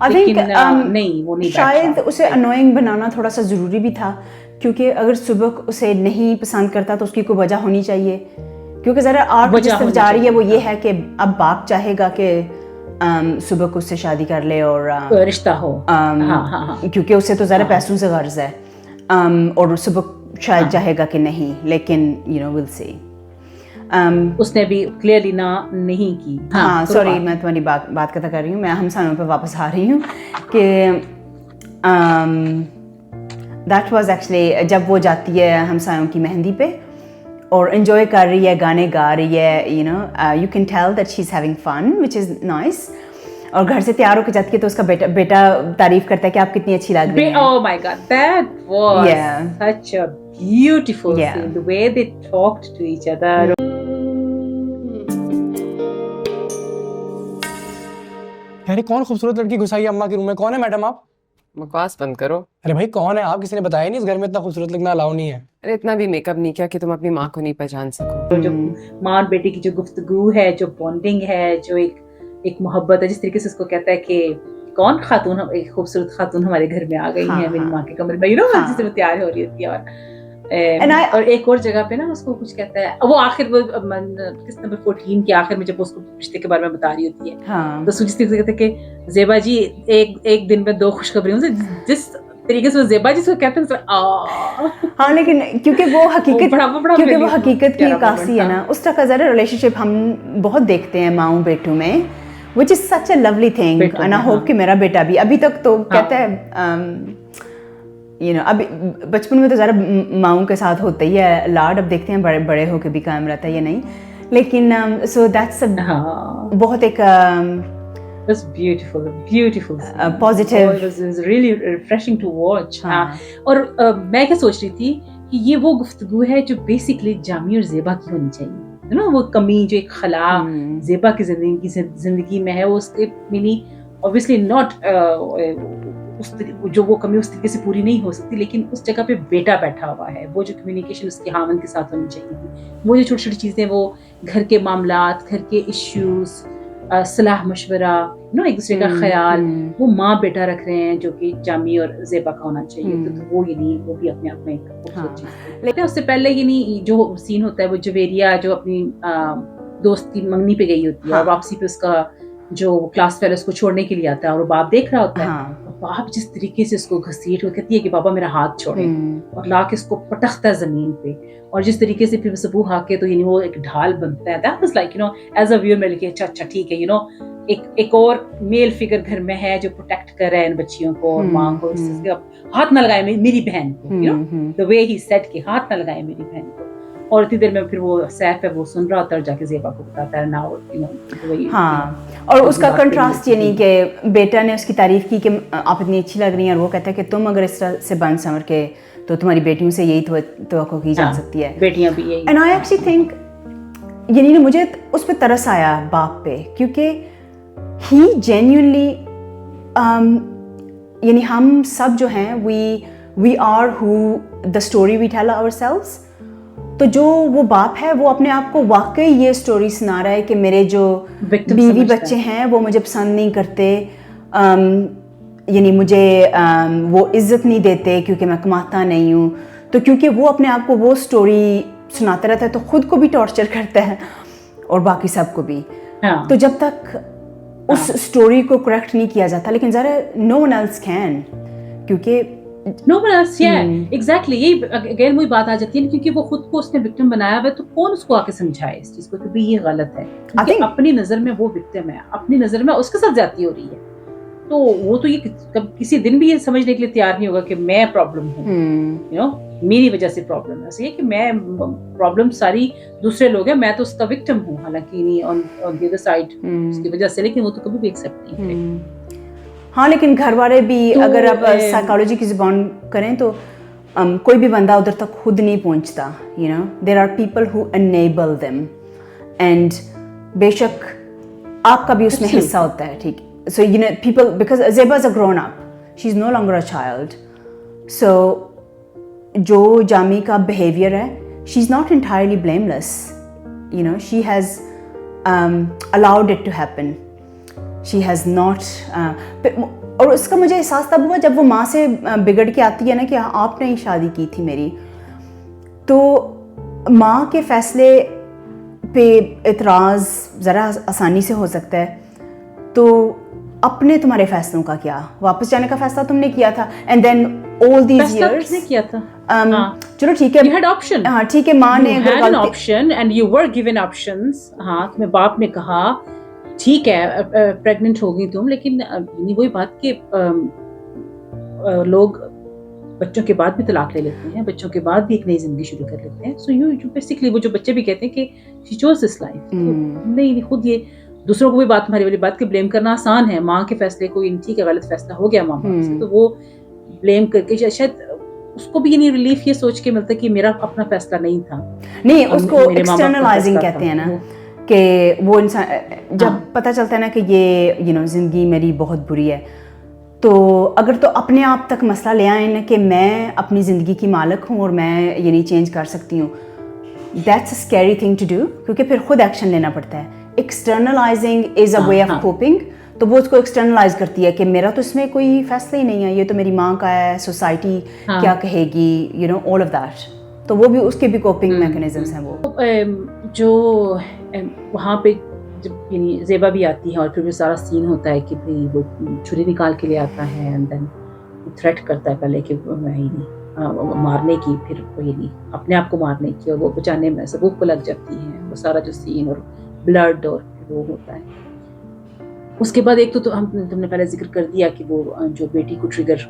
لیکن نہیں وہ نہیں, شاید اسے انوائنگ بنانا تھوڑا سا ضروری بھی تھا, کیونکہ اگر صبح اسے نہیں پسند کرتا تو اس کی کوئی وجہ ہونی چاہیے, کیونکہ ذرا آرٹ جس طرف جا رہی ہے وہ یہ ہے کہ اب باپ چاہے گا کہ صبح کو اس سے شادی کر لے اور رشتہ ہو, کیونکہ اسے تو ذرا پیسوں سے غرض ہے, اور صبح شاید چاہے گا کہ نہیں, لیکن یو نو ول سی. اس نے بھی کلیئرلی نہیں کی. ہاں سوری میں تمہاری بات کرتا کر رہی ہوں, میں ہمسایوں پہ واپس آ رہی ہوں کہ دیٹ واز ایکچولی جب وہ جاتی ہے ہمسایوں کی مہندی پہ اور انجوائے کر رہی ہے, گانے گا رہی ہے, you know you can tell that she is having fun which is nice, اور گھر سے تیار ہو کے جاتی ہے تو اس کا بیٹا تعریف کرتا ہے کہ آپ کتنی اچھی لگ رہی ہیں. Oh my God, that was such a beautiful scene, the way they talked to each other. یعنی کون خوبصورت لڑکی گھسائی اماں کے روم میں؟ کون ہے میڈم آپ؟ بکواس بند کرو. ارے بھائی کون ہے آپ؟ کسی نے بتایا نہیں اس گھر میں اتنا خوبصورت لگنا الاؤ نہیں ہے. ارے اتنا بھی میک اپ نہیں کیا کہ تم اپنی ماں کو نہیں پہچان سکو. جو ماں اور بیٹی کی جو گفتگو ہے, جو بانڈنگ ہے, جو ایک محبت ہے, جس طریقے سے اس کو کہتا ہے کہ کون خاتون, ایک خوبصورت خاتون ہمارے گھر میں آ گئی ہیں میری ماں کے کمرے میں, یو نو جس سے وہ تیار ہو رہی ہوتی ہے. اور ایک اور جگہ پہ نا اس کو کچھ کہتا ہے, وہ آخر وہ کس نمبر 14 کے آخر میں جب اس کو رشتے کے بارے میں بتا رہی ہوتی ہے, تو اس کو جس طریقے سے کہتے ہیں کہ زیبا جی ایک دن میں 2 خوشخبریوں سے, جس طریقے سے زیبا جی سے کہتے ہیں. ہاں لیکن کیونکہ وہ حقیقت کی عکاسی ہے نا, اس طرح کا ذرا ریلیشن شپ ہم بہت دیکھتے ہیں ماؤں بیٹوں میں, which is such a lovely thing, बेटा and I है, hope हाँ। कि मेरा बेटा भी अभी तक तो कहता है अभी बचपन में तो ज़रा माँओं के साथ होता ही है लाड, अब देखते हैं बड़े बड़े होके भी कायम रहता है या नहीं, लेकिन सो दैट्स हाँ, बहुत एक was beautiful positive. Oh, it was really refreshing to watch. हाँ. और मैं क्या सोच रही थी कि ये वो गुफ्तगू है जो बेसिकली जामी और ज़ेबा की होनी चाहिए, यू नो, वो कमी जो एक खला ज़ेबा की जिंदगी में है, वो उसके मीनी ऑब्वियसली नॉट जो वो कमी उस तरीके से पूरी नहीं हो सकती, लेकिन उस जगह पे बेटा बैठा हुआ है, वो जो कम्युनिकेशन उसके हामन के साथ होनी चाहिए, वो जो छोटी छोटी चीज़ें, वो घर के मामलात, घर के इश्यूज, सलाह मशवरा, नो, एक दूसरे का ख्याल, वो माँ बेटा रख रहे हैं जो कि जामी और ज़ेबा का होना चाहिए, तो वो ये नहीं, वो भी अपने आप में एक खूबसूरत चीज़ है। लेकिन उससे पहले ये नहीं, जो सीन होता है वो जवेरिया जो अपनी दोस्त की मंगनी पे गई होती है और वापसी पे उसका जो क्लास फेलो उसको छोड़ने के लिए आता है और वो बाप देख रहा होता है, बाप जिस तरीके से उसको घसीट कहती है कि बाबा मेरा हाथ छोड़े, और ला के उसको पटकता है जमीन पे, और जिस तरीके से फिर सबू हाके तो वो एक ढाल बनता है, that was like as a viewer मैं लिखे अच्छा ठीक है, एक और मेल फिगर घर में है जो प्रोटेक्ट कर रहा है इन बच्चियों को और माँ को, हाथ ना लगाए मेरी बहन को, द वे ही सेड कि हाथ ना लगाए मेरी बहन को, और इतनी देर में फिर वो सैफ है वो सुन रहा होता है और जाके ज़ेबा को बताता है नाउ, हाँ, और उसका कंट्रास्ट ये नहीं कि बेटा ने उसकी तारीफ की कि आप इतनी अच्छी लग रही हैं, और वो कहता है कि तुम अगर इस तरह से बन संवर के तो तुम्हारी बेटियों से यही तवक्को की जा सकती है, बेटियां भी यही। एंड आई एक्चुअली थिंक यानी मुझे उस पर तरस आया बाप पे, क्योंकि ही जेन्युइनली यानी हम सब जो हैं we are who the story we tell ourselves, तो जो वो बाप है वो अपने आप को वाकई ये स्टोरी सुना रहा है कि मेरे जो बीवी बच्चे हैं वो मुझे पसंद नहीं करते, यानी मुझे वो इज्जत नहीं देते क्योंकि मैं कमाता नहीं हूँ, तो क्योंकि वो अपने आप को वो स्टोरी सुनाता रहता है तो खुद को भी टॉर्चर करता है और बाकी सबको भी। तो जब तक उस स्टोरी को करेक्ट नहीं किया जाता, लेकिन ज़रा नो वन एल्स कैन, क्योंकि No one else, yeah, exactly, यही अगेन वही बात आ जाती है, क्योंकि वो खुद को उसने विक्टिम बनाया हुआ है, तो कौन उसको आके समझाए इस चीज को कि भाई ये गलत है, क्योंकि अपनी नजर में वो विक्टिम है, अपनी नजर में उसके साथ ज्यादती हो रही है, तो वो तो ये किसी दिन भी ये समझने के लिए तैयार नहीं होगा कि मैं प्रॉब्लम हूँ, मेरी वजह से प्रॉब्लम है, ऐसे कि मैं प्रॉब्लम सारी दूसरे लोग हैं, मैं तो उसका विक्टिम हूँ, हालांकि नहीं ऑन द अदर साइड उसकी वजह से, लेकिन वो तो कभी भी एक्सेप्ट नहीं करेंगे। हाँ, लेकिन घर वाले भी अगर आप साइकोलॉजी की ज़बान करें तो कोई भी बंदा उधर तक खुद नहीं पहुंचता, there are people who enable them, and बेशक आपका भी उसमें हिस्सा होता है, ठीक, so people, because Zeba is a grown up, she is no longer a child, so जो जामी का बिहेवियर है, she is not entirely blameless, she has allowed it to happen, she has not, और उसका मुझे एहसास तब हुआ जब वो माँ से बिगड़ के आती है ना कि आपने ही शादी की थी मेरी, तो माँ के फैसले पे इतराज़ ज़रा आसानी से हो सकता है, तो अपने तुम्हारे फैसलों का क्या, वापस जाने का फैसला तुमने किया था, and then all these years किया था, चलो ठीक है, you had option, हाँ ठीक है, माँ ने had an option and you were given options, हाँ, तुम्हें बाप ने कहा ठीक है प्रेग्नेंट हो गई तुम, लेकिन वही बात कि लोग बच्चों के बाद भी तलाक ले लेते हैं, बच्चों के बाद भी एक नई जिंदगी शुरू कर लेते हैं, सो यू बेसिकली वो जो बच्चे भी कहते हैं कि शी चोज दिस लाइफ, नहीं खुद ये दूसरों को भी बात, हमारी वाली बात के ब्लेम करना आसान है, माँ के फैसले को ठीक है गलत फैसला हो गया माँ बाप से, तो वो ब्लेम करके शायद उसको भी ये नहीं रिलीफ ये सोच के मिलता कि मेरा अपना फैसला नहीं था, नहीं उसको एक्सटर्नलाइजिंग कहते हैं ना, कि वो इंसान जब पता चलता है ना कि ये ज़िंदगी मेरी बहुत बुरी है, तो अगर तो अपने आप तक मसला ले आए ना कि मैं अपनी ज़िंदगी की मालिक हूँ और मैं ये नहीं चेंज कर सकती हूँ, that's a scary thing to do, क्योंकि फिर खुद एक्शन लेना पड़ता है। Externalising is a way of coping, तो वो उसको एक्सटर्नलाइज करती है कि मेरा तो इसमें कोई फैसला ही नहीं है, ये तो मेरी माँ का है, सोसाइटी क्या कहेगी, ऑल ऑफ दैट, तो वो भी उसके भी कोपिंग मैकेनिज्म्स हैं। वो जो वहाँ पे जब ज़ेबा भी आती है और फिर भी सारा सीन होता है कि भाई वो छुरी निकाल के ले आता है एंड देन थ्रेट करता है पहले कि मैं ही नहीं मारने की, फिर कोई नहीं अपने आप को मारने की, और वो बचाने में सबूत को लग जाती है, वो सारा जो सीन और ब्लड और वो होता है, उसके बाद एक तो तुमने पहले जिक्र कर दिया कि वो जो बेटी को ट्रिगर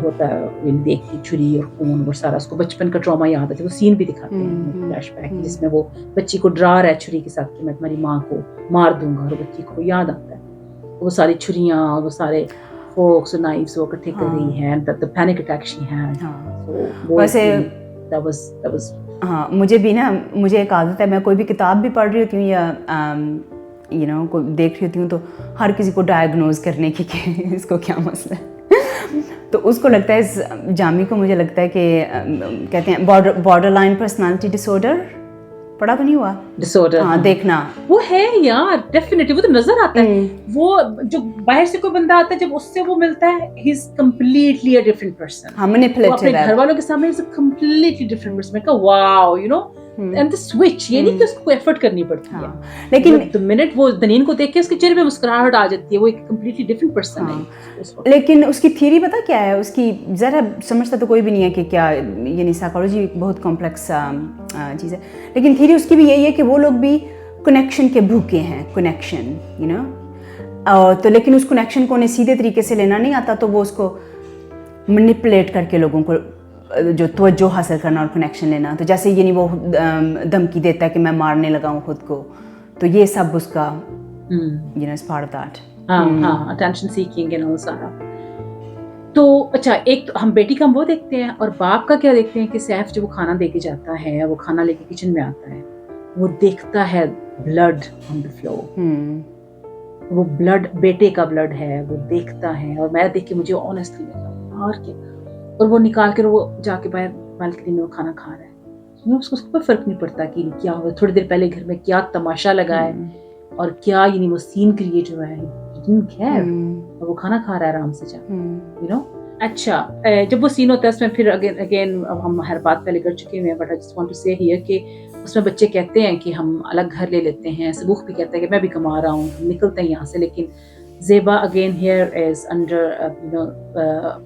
होता है देख के छुरी और खून और सारा उसको बचपन का ट्रॉमा याद आता है, वो सीन भी दिखाते हैं फ्लैशबैक जिसमें वो बच्ची को डरा रहा है छुरी के साथ कि मैं तुम्हारी माँ को मार दूंगा, और बच्ची को याद आता है वो सारी छुरियाँ और वो सारे फोक्स और नाइफ्स वो इकट्ठे कर रही हैं, the panic attack she had. So वैसे that was हाँ, मुझे भी ना, मुझे एक आदत है, मैं कोई भी किताब भी पढ़ रही होती हूँ या यू नो कोई देख रही होती हूँ तो हर किसी को डायग्नोज करने की कि इसको क्या मसला है तो उसको लगता है, जामी को मुझे लगता है कि कहते हैं बॉर्डर लाइन पर्सनालिटी डिसऑर्डर, पढ़ा तो नहीं हुआ डिसऑर्डर? हाँ, देखना वो है यार, डेफिनेटली वो तो नजर आता है। वो जो बाहर से कोई बंदा आता है जब उससे वो मिलता है, he is completely a different person. हाँ, मैनिपुलेटिव अपने घर वालों के सामने is a completely different person. मैं कहा wow, you know, and the switch, ये नहीं कि उसको एफर्ट करनी पड़ती है, लेकिन द मिनट वो दनीन को देख के उसके चेहरे पे मुस्कुराहट आ जाती है, वो एक कंप्लीटली डिफरेंट पर्सन है। लेकिन उसकी थ्योरी पता क्या है उसकी, ज़रा समझता तो कोई भी नहीं है कि क्या, यानी साइकोलॉजी बहुत कॉम्प्लेक्स चीज़ है, लेकिन थ्योरी उसकी भी यही है कि वो लोग भी कनेक्शन के भूखे हैं, कनेक्शन, यू नो, तो लेकिन उस कनेक्शन को उन्हें सीधे तरीके से लेना नहीं आता, तो वो उसको मैनिपुलेट करके लोगों को जो तवज्जो हासिल करना और कनेक्शन लेना, तो जैसे ये नहीं वो धमकी देता है कि मैं मारने लगा हूँ खुद को, तो ये सब उसका you know is part of that. हाँ, अटेंशन सीकिंग एंड ऑल सारा। तो अच्छा, एक तो हम बेटी का वो देखते हैं, और बाप का क्या देखते हैं कि सैफ जब वो खाना दे के जाता है, वो खाना लेके किचन में आता है, वो देखता है ब्लड ऑन द फ्लोर, वो ब्लड बेटे का ब्लड है, वो देखता है, और मैं देख के मुझे ऑनेस्टली लगा और क्या, और वो निकाल कर वो जाके बाहर बालकनी में वो खाना खा रहा है, उसको कोई फर्क नहीं पड़ता कि क्या हुआ, थोड़ी देर पहले घर में क्या तमाशा लगा है और क्या ये नहीं वो सीन क्रिएट हुआ है, और वो खाना खा रहा है आराम से जाके, यू नो। अच्छा, जब वो सीन होता है उसमें फिर अगेन अब हम हर बात पहले कर चुके हैं, but I just want to say here कि उसमें बच्चे कहते हैं कि हम अलग घर ले लेते हैं, सबूख भी कहता है कि मैं भी कमा रहा हूँ, निकलते हैं यहाँ से, लेकिन Zeba again here is under you know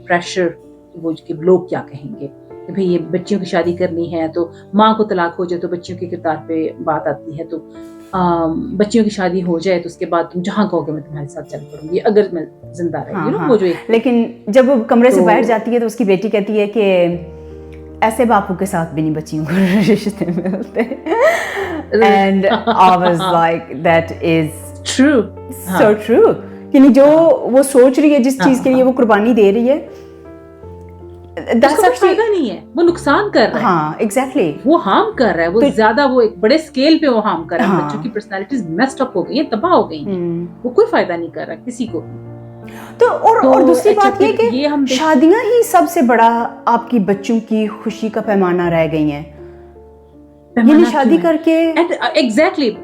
pressure, वो कि लोग क्या कहेंगे कि भाई ये बच्चियों की शादी करनी है, तो माँ को तलाक हो जाए तो बच्चियों के किरदार पे बात आती है, तो बच्चियों की शादी हो जाए तो उसके बाद तुम जहाँ कहोगे मैं तुम्हारे साथ चल पड़ूंगी अगर मैं जिंदा रही, हाँ, वो जो एक, लेकिन जब वो कमरे से बाहर जाती है तो उसकी बेटी कहती है कि ऐसे बापू के साथ भी नहीं बच्चियों को रिश्ते मिलते, and I was like that is true, so true, कि जो वो सोच रही है, जिस चीज के लिए वो कुर्बानी दे रही है, उसको फायदा नहीं है, वो नुकसान कर रहा है। हाँ, एग्जैक्टली, वो हार्म कर रहा है, वो ज्यादा, वो एक बड़े स्केल पे वो हार्म कर रहा है, बच्चों की पर्सनालिटीज मेस्ड अप हो गई है, तबाह हो गई हैं, वो कोई फायदा नहीं कर रहा किसी को। तो और दूसरी बात ये कि शादियां ही सबसे बड़ा आपकी बच्चों की खुशी का पैमाना रह गई हैं, ये शादी करके। एग्जैक्टली,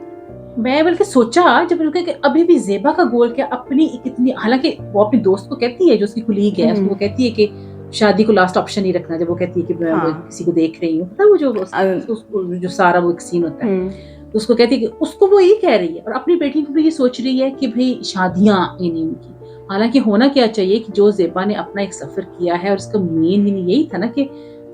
मैं बल्कि सोचा जब कि अभी भी ज़ेबा का गोल क्या, अपनी कितनी, हालांकि वो अपनी दोस्त को कहती है जो उसकी कुलीग है, उसको कहती है कि शादी को लास्ट ऑप्शन ही रखना, जब वो कहती है कि मैं किसी को देख रही हूँ, पता वो जो सारा वो एक सीन होता है, तो उसको कहती है कि उसको वो ये कह रही है, और अपनी बेटी को भी ये सोच रही है कि भाई शादियां ये नहीं उनकी, हालांकि होना क्या चाहिए कि जो ज़ेबा ने अपना एक सफर किया है, और उसका मेन यही था ना कि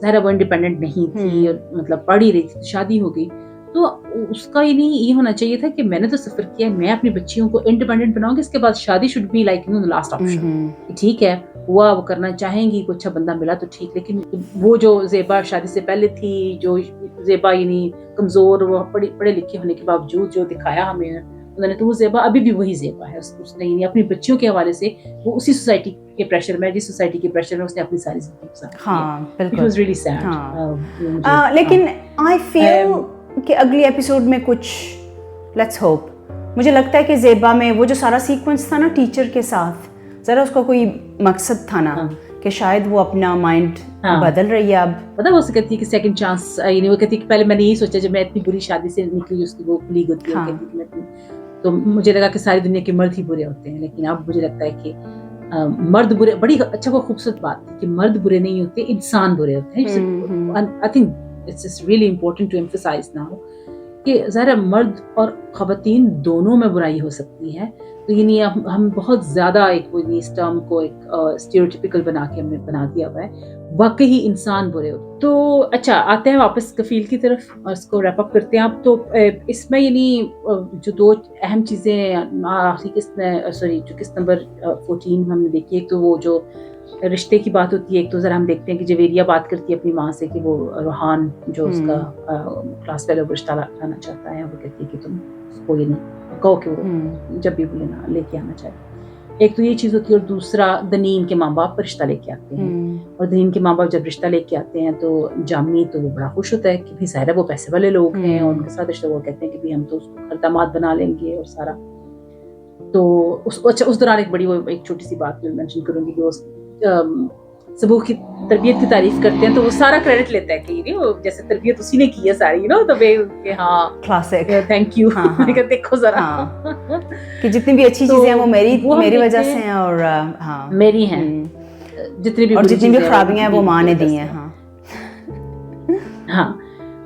ज़ाहिर वो इंडिपेंडेंट नहीं थी और मतलब पढ़ ही रही थी, तो शादी हो गई, तो उसका ये होना चाहिए था कि मैंने तो सफर किया, मैं अपनी बच्चियों को इंडिपेंडेंट बनाऊंगी, इसके बाद शादी should be like you know last option. ठीक है, हुआ, वो करना चाहेंगी, कोई अच्छा बंदा मिला तो ठीक, लेकिन वो जो ज़ेबा शादी से पहले थी, जो ज़ेबा यानी कमजोर, वो पढ़े लिखे होने के बावजूद जो दिखाया हमें उन्होंने, तो वो ज़ेबा अभी भी वही ज़ेबा है, उसने अपनी बच्चियों के हवाले से वो उसी सोसाइटी के प्रेशर में, जिस सोसाइटी के प्रेशर में उसने अपनी सारी जिंदगी गुजारी। हाँ, बिल्कुल, इट वाज रियली सैड। लेकिन आई फील कि अगली एपिसोड में कुछ, लेट्स होप, मुझे लगता है कि ज़ेबा में वो जो सारा सीक्वेंस था ना टीचर के साथ, ज़रा उसका कोई मकसद था ना, कि शायद वो अपना माइंड बदल रही है अब, पता वो कहती है कि सेकंड चांस, यानी वो कहती है कि पहले मैंने यही सोचा जब मैं इतनी बुरी शादी से निकली, उसकी वो कुलीग होती है, कहती है तो मुझे लगा कि सारी दुनिया के मर्द ही बुरे होते हैं, लेकिन अब मुझे लगता है कि मर्द बुरे, बड़ी अच्छा वो खूबसूरत बात है कि मर्द बुरे नहीं होते, इंसान बुरे होते हैं। I think it's just really important to emphasise now कि ज़रा मर्द और ख़वातीन दोनों में बुराई हो सकती है, तो ये नहीं हम बहुत ज़्यादा एक इस टर्म को एक स्टीरियोटिपिकल बना के हमने बना दिया हुआ है। वाकई ही इंसान बुरे होते। तो अच्छा, आते हैं वापस कफील की तरफ और इसको रैप अप करते हैं आप। तो इसमें यानी जो दो अहम चीज़ें आखिरी किस्त में जो किस्त नंबर 14 हमने देखी, एक तो वो जो रिश्ते की बात होती है, एक तो ज़रा हम देखते हैं कि जवेरिया बात करती है अपनी माँ से कि वो रूहान जो उसका क्लास फेलो रिश्ता लाना चाहता है, वो कहती है कि तुम उसको ये नहीं कहो कि वो जब भी वो लेके आना चाहे। एक तो ये चीज़ होती है, और दूसरा दनीन के माँ बाप रिश्ता लेके आते हैं, और दनीन के माँ बाप जब रिश्ता लेके आते हैं तो जामी तो वो बड़ा खुश होता है कि भाई ज़ाहिर है वो पैसे वाले लोग हैं, और उनके साथ रिश्ता, वो कहते हैं कि भाई हम तो उसको घर दामाद बना लेंगे और सारा। तो उस दौरान एक बड़ी वो एक छोटी सी बात मैं मेंशन करूँगी कि वो सबूह की तरबियत की तारीफ करते हैं, तो वो सारा क्रेडिट लेता है कि वो जैसे तरबियत उसी ने की है सारी, तो वे हाँ क्लासिक, थैंक यू। देखो जरा कि जितनी भी अच्छी चीजें हैं वो मेरी वजह से हैं, और हाँ मेरी हैं, जितनी भी खराबियां हैं वो माँ ने दी हैं। हाँ,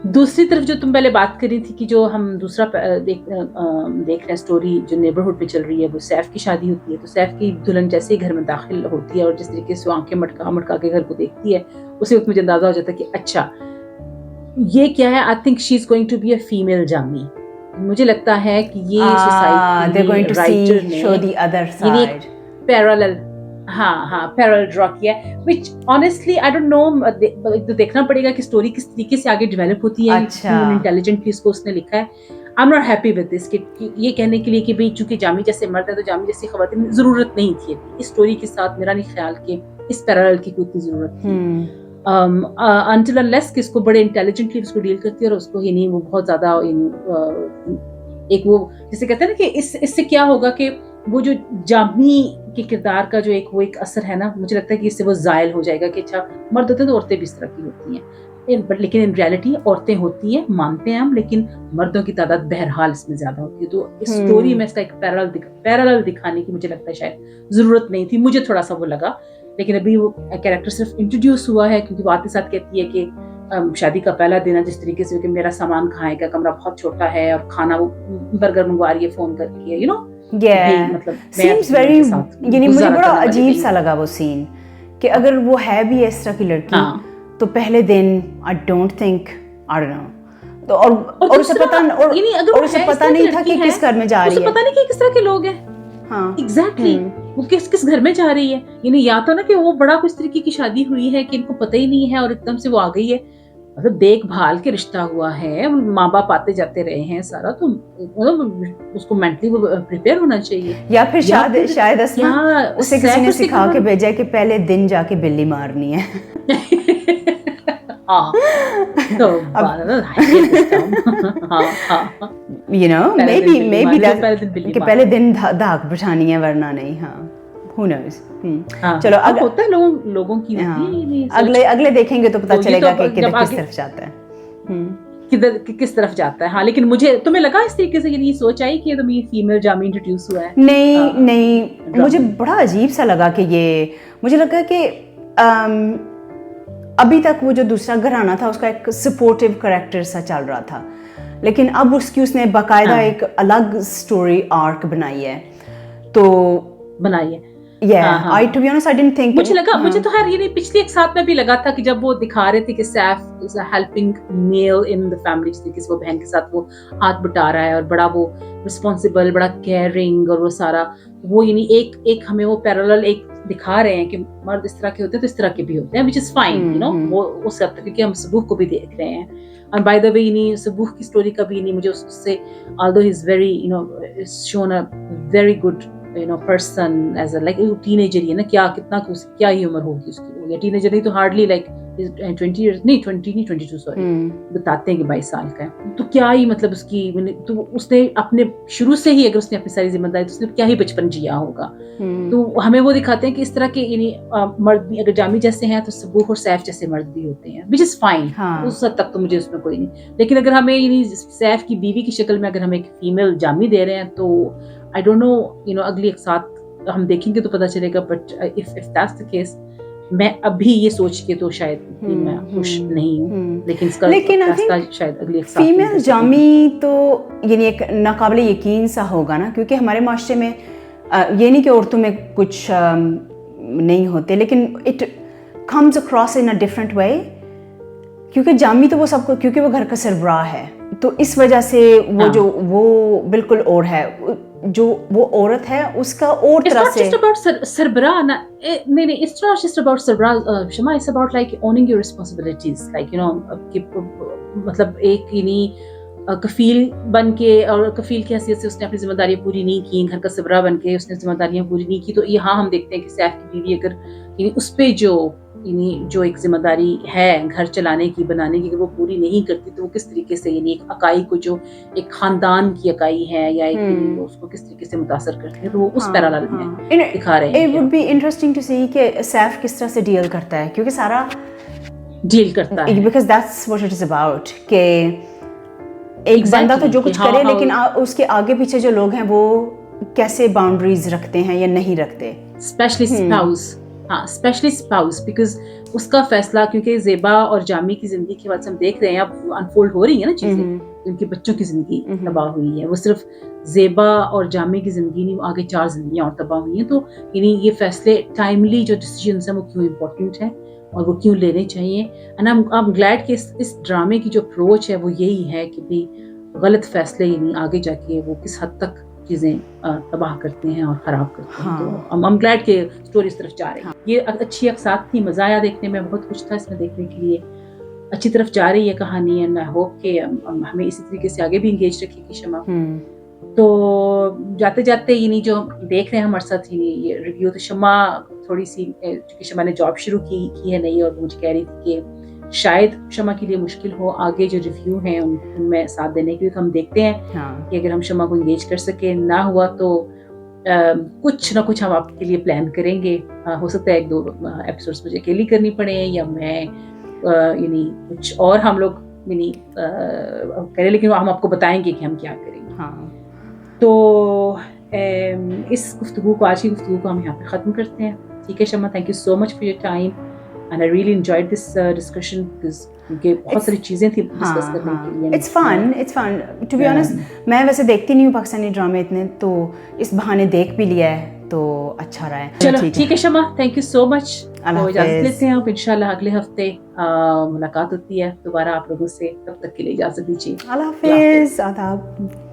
दूसरी तरफ जो तुम पहले बात करी थी कि जो हम दूसरा देख रहे हैं स्टोरी जो नेबरहुड पे चल रही है, वो सैफ की शादी होती है। तो सैफ की दुल्हन जैसे ही घर में दाखिल होती है और जिस तरीके से आंखें मटका के घर को देखती है, उसी वक्त मुझे अंदाजा हो जाता है कि अच्छा ये क्या है। I think she is going to be a female जामी। मुझे लगता है कि ये सोसाइटी राइटर ने पैरेलल पैरेलल ड्रॉ किया है, which honestly I don't know, तो देखना पड़ेगा कि स्टोरी किस तरीके से आगे डेवलप होती है, इंटेलिजेंटली इसको उसने लिखा है। I am not happy with this कि ये कहने के लिए कि भाई चूंकि जामी जैसे मर्द है तो जामी जैसी खवातीन जरूरत नहीं थी इस स्टोरी के साथ। मेरा नहीं ख्याल कि इस पैरेलल की कोई इतनी जरूरत थी until unless कि इसको बड़े इंटेलिजेंटली उसको डील करती है, और उसको ये नहीं वो बहुत ज्यादा एक वो जिसे कहते हैं ना कि इससे क्या होगा कि वो जो जामी के किरदार का जो एक असर है ना, मुझे लगता है कि इससे वो जायल हो जाएगा कि अच्छा मर्द होते हैं तो औरतें भी इस तरह की होती हैं, लेकिन इन रियलिटी औरतें होती हैं, मानते हैं हम, लेकिन मर्दों की तादाद बहरहाल इसमें ज्यादा होती है। तो इस स्टोरी में इसका एक पैरेलल दिखाने की मुझे लगता है शायद जरूरत नहीं थी, मुझे थोड़ा सा वो लगा। लेकिन अभी वो कैरेक्टर सिर्फ इंट्रोड्यूस हुआ है क्योंकि वो आते साथ कहती है कि शादी का पहला दिन है, जिस तरीके से कि मेरा सामान कहाँ है, कमरा बहुत छोटा है और खाना वो बर्गर मंगवा रही है फोन करके, मतलब सीम्स वेरी, यानी मुझे बड़ा अजीब सा लगा वो सीन कि अगर वो है भी इस तरह की लड़की तो पहले दिन I don't think, I don't know, तो और उसे पता नहीं था कि किस घर में जा रही है, पता नहीं कि किस तरह के लोग हैं। हाँ एग्जैक्टली वो किस घर में जा रही है, यानी या तो ना कि वो बड़ा कुछ तरीके की शादी हुई है कि इनको पता ही नहीं है और एकदम से वो आ गई है, मतलब देखभाल के रिश्ता हुआ है, माँ बाप आते जाते रहे हैं सारा, तो मतलब उसको मेंटली प्रिपेयर होना चाहिए। या फिर शायद उसे किसी ने सिखा के भेजा है कि पहले दिन जाके बिल्ली मारनी है। तो you know maybe that कि पहले दिन धाक बिठानी है वरना नहीं। हाँ who knows। चलो होता है लोगों की अगले देखेंगे तो पता चलेगा कि किस तरफ जाता है, किस तरफ जाता है। हाँ, लेकिन मुझे तुम्हें लगा इस तरीके से ये सोच आई कि तुम ये फीमेल जामी इंट्रोड्यूस हुआ है? नहीं मुझे बड़ा अजीब सा लगा कि ये, मुझे लगा कि अभी तक वो जो दूसरा घराना था उसका एक सपोर्टिव कैरेक्टर सा चल रहा था, लेकिन अब उसने बाकायदा एक अलग स्टोरी आर्क बनाई है, तो बनाई है। I to be honest I didn't think मुझे तो ये नहीं, पिछले एक साथ में भी लगा था कि जब वो दिखा रहे थे कि Saif is a helping male in the family, जिस तरीके से वो बहन के साथ वो हाथ बटा रहा है और बड़ा वो रिस्पॉन्सिबल, बड़ा केयरिंग, और वो सारा वो यानी एक हमें वो पैरेलल एक दिखा रहे हैं कि मर्द इस तरह के होते हैं तो इस तरह के भी होते हैं, which is fine, you know, वो उस हद तक, क्योंकि हम सबूह को भी देख रहे हैं। और बाय द वे यानी सबूह की स्टोरी का भी यानी मुझे उससे although he is very you know shown a very good person as a like teenager ही है ना, क्या ही उम्र होगी उसकी, या टीनेजर नहीं तो हार्डली like 20 years नहीं 22 सॉरी बताते हैं कि 22 साल का है, तो क्या ही मतलब उसकी, तो उसने अपने शुरू से ही अगर उसने अपनी सारी जिम्मेदारी तो उसने क्या ही बचपन जिया होगा। तो हमें वो दिखाते हैं कि इस तरह के यानी मर्द भी अगर जामी जैसे हैं तो सबूह और सैफ जैसे मर्द भी होते हैं, which is fine। उस हद तक तो मुझे उसमें कोई नहीं, लेकिन अगर हमें यानी सैफ की बीवी की शक्ल में अगर हम एक फीमेल जामी दे रहे हैं तो I don't know, you know, अगली एक साथ हम देखेंगे तो पता चलेगा, but if that's the case, मैं अभी ये सोच के तो शायद मैं खुश नहीं हूँ, लेकिन इसका रास्ता शायद अगली एक साथ फीमेल जामी तो यानी एक नाकाबिले यकीन सा होगा ना, क्योंकि हमारे माशरे में ये नहीं कि औरतों में कुछ नहीं होते, लेकिन it comes across in a different way, क्योंकि जामी तो वो सबको, क्योंकि वो घर का सरबराह है, तो इस वजह से वो जो वो बिल्कुल और है, जो वो औरत है उसका और It's तरह not से just about sarbrah. नहीं, it's not just about sarbrah, Shama. It's about like owning your responsibilities. Like, you know, मतलब एक कफील बन के और कफील की हैसियत से उसने अपनी जिम्मेदारियां पूरी नहीं की, घर का सरबराह बन के उसने जिम्मेदारियां पूरी नहीं की, तो यहाँ हम देखते हैं कि सैफ की बीवी अगर उस पे जो एक जिम्मेदारी है घर चलाने की, बनाने की, अगर वो पूरी नहीं करती तो वो किस तरीके से एक अकाई को, जो एक खानदान की अकाई है या एक उसको किस तरीके से मुतासर करती है, तो वो उस पैरेलल में दिखा रहे हैं। It would be interesting to see कि सैफ किस तरह से डील करता है, क्योंकि सारा डील करता है, because that's what it is about, कि एक बंदा तो जो कुछ करे, लेकिन उसके आगे पीछे जो लोग हैं वो कैसे बाउंड्रीज रखते हैं या नहीं रखते, स्पेशली स्पाउस। हाँ, स्पेशली स्पाउस, बिकॉज उसका फैसला, क्योंकि ज़ेबा और जामी की जिंदगी के बाद हम देख रहे हैं अब अनफोल्ड हो रही है ना चीजें, उनके बच्चों की जिंदगी तबाह हुई है, वो सिर्फ ज़ेबा और जामी की जिंदगी नहीं, आगे 4 जिंदगियां और तबाह हुई हैं। तो ये फैसले, टाइमली जो डिसीजंस हैं वो क्यों इम्पोर्टेंट है और वो क्यों लेने चाहिए। एंड आई एम ग्लैड कि इस ड्रामे की जो अप्रोच है वो यही है कि भाई गलत फैसले आगे जाके वो किस हद तक चीजें तबाह करते हैं और खराब करते हैं। तो आई एम ग्लैड कि स्टोरी इस तरफ जा रही है। ये अच्छी अक्सात थी, मजा आया देखने में, बहुत कुछ था इसमें देखने के लिए, अच्छी तरफ जा रही है कहानी, एंड आई होप कि हमें इसी तरीके से आगे भी इंगेज रखेगी शमा। तो जाते जाते जो देख रहे हैं हमारे साथ ये रिव्यू, तो शमा थोड़ी सी, क्योंकि शमा ने जॉब शुरू की है नई, और मुझे कह रही थी कि शायद शमा के लिए मुश्किल हो आगे जो रिव्यू हैं उनमें साथ देने के लिए। तो हम देखते हैं कि अगर हम शमा को इंगेज कर सके, ना हुआ तो कुछ ना कुछ हम आपके लिए प्लान करेंगे। हो सकता है 1-2 एपिसोड्स मुझे अकेली करनी पड़े, या मैं कुछ और हम लोग करें, लेकिन हम आपको बताएंगे कि हम क्या करेंगे। तो इस गुफ्तगू को, आज की गुफ्तगू को हम यहाँ पे ख़त्म करते हैं। ठीक है Shama, thank you so much for your time, and I really enjoyed this discussion because क्योंकि बहुत सारी चीजें थी डिस्कस करने के लिए। It's fun to be honest। मैं वैसे देखती नहीं हूँ पाकिस्तानी ड्रामे इतने, तो इस बहाने देख भी लिया है तो अच्छा रहा है। चलो ठीक है Shama, thank you so much. तो इजाजत लेते हैं, इंशाल्लाह अगले हफ्ते मुलाकात होती है दोबारा आप लोगों से, तब तक के लिए इजाजत दीजिए। अल्लाह हाफिज़, आदाब।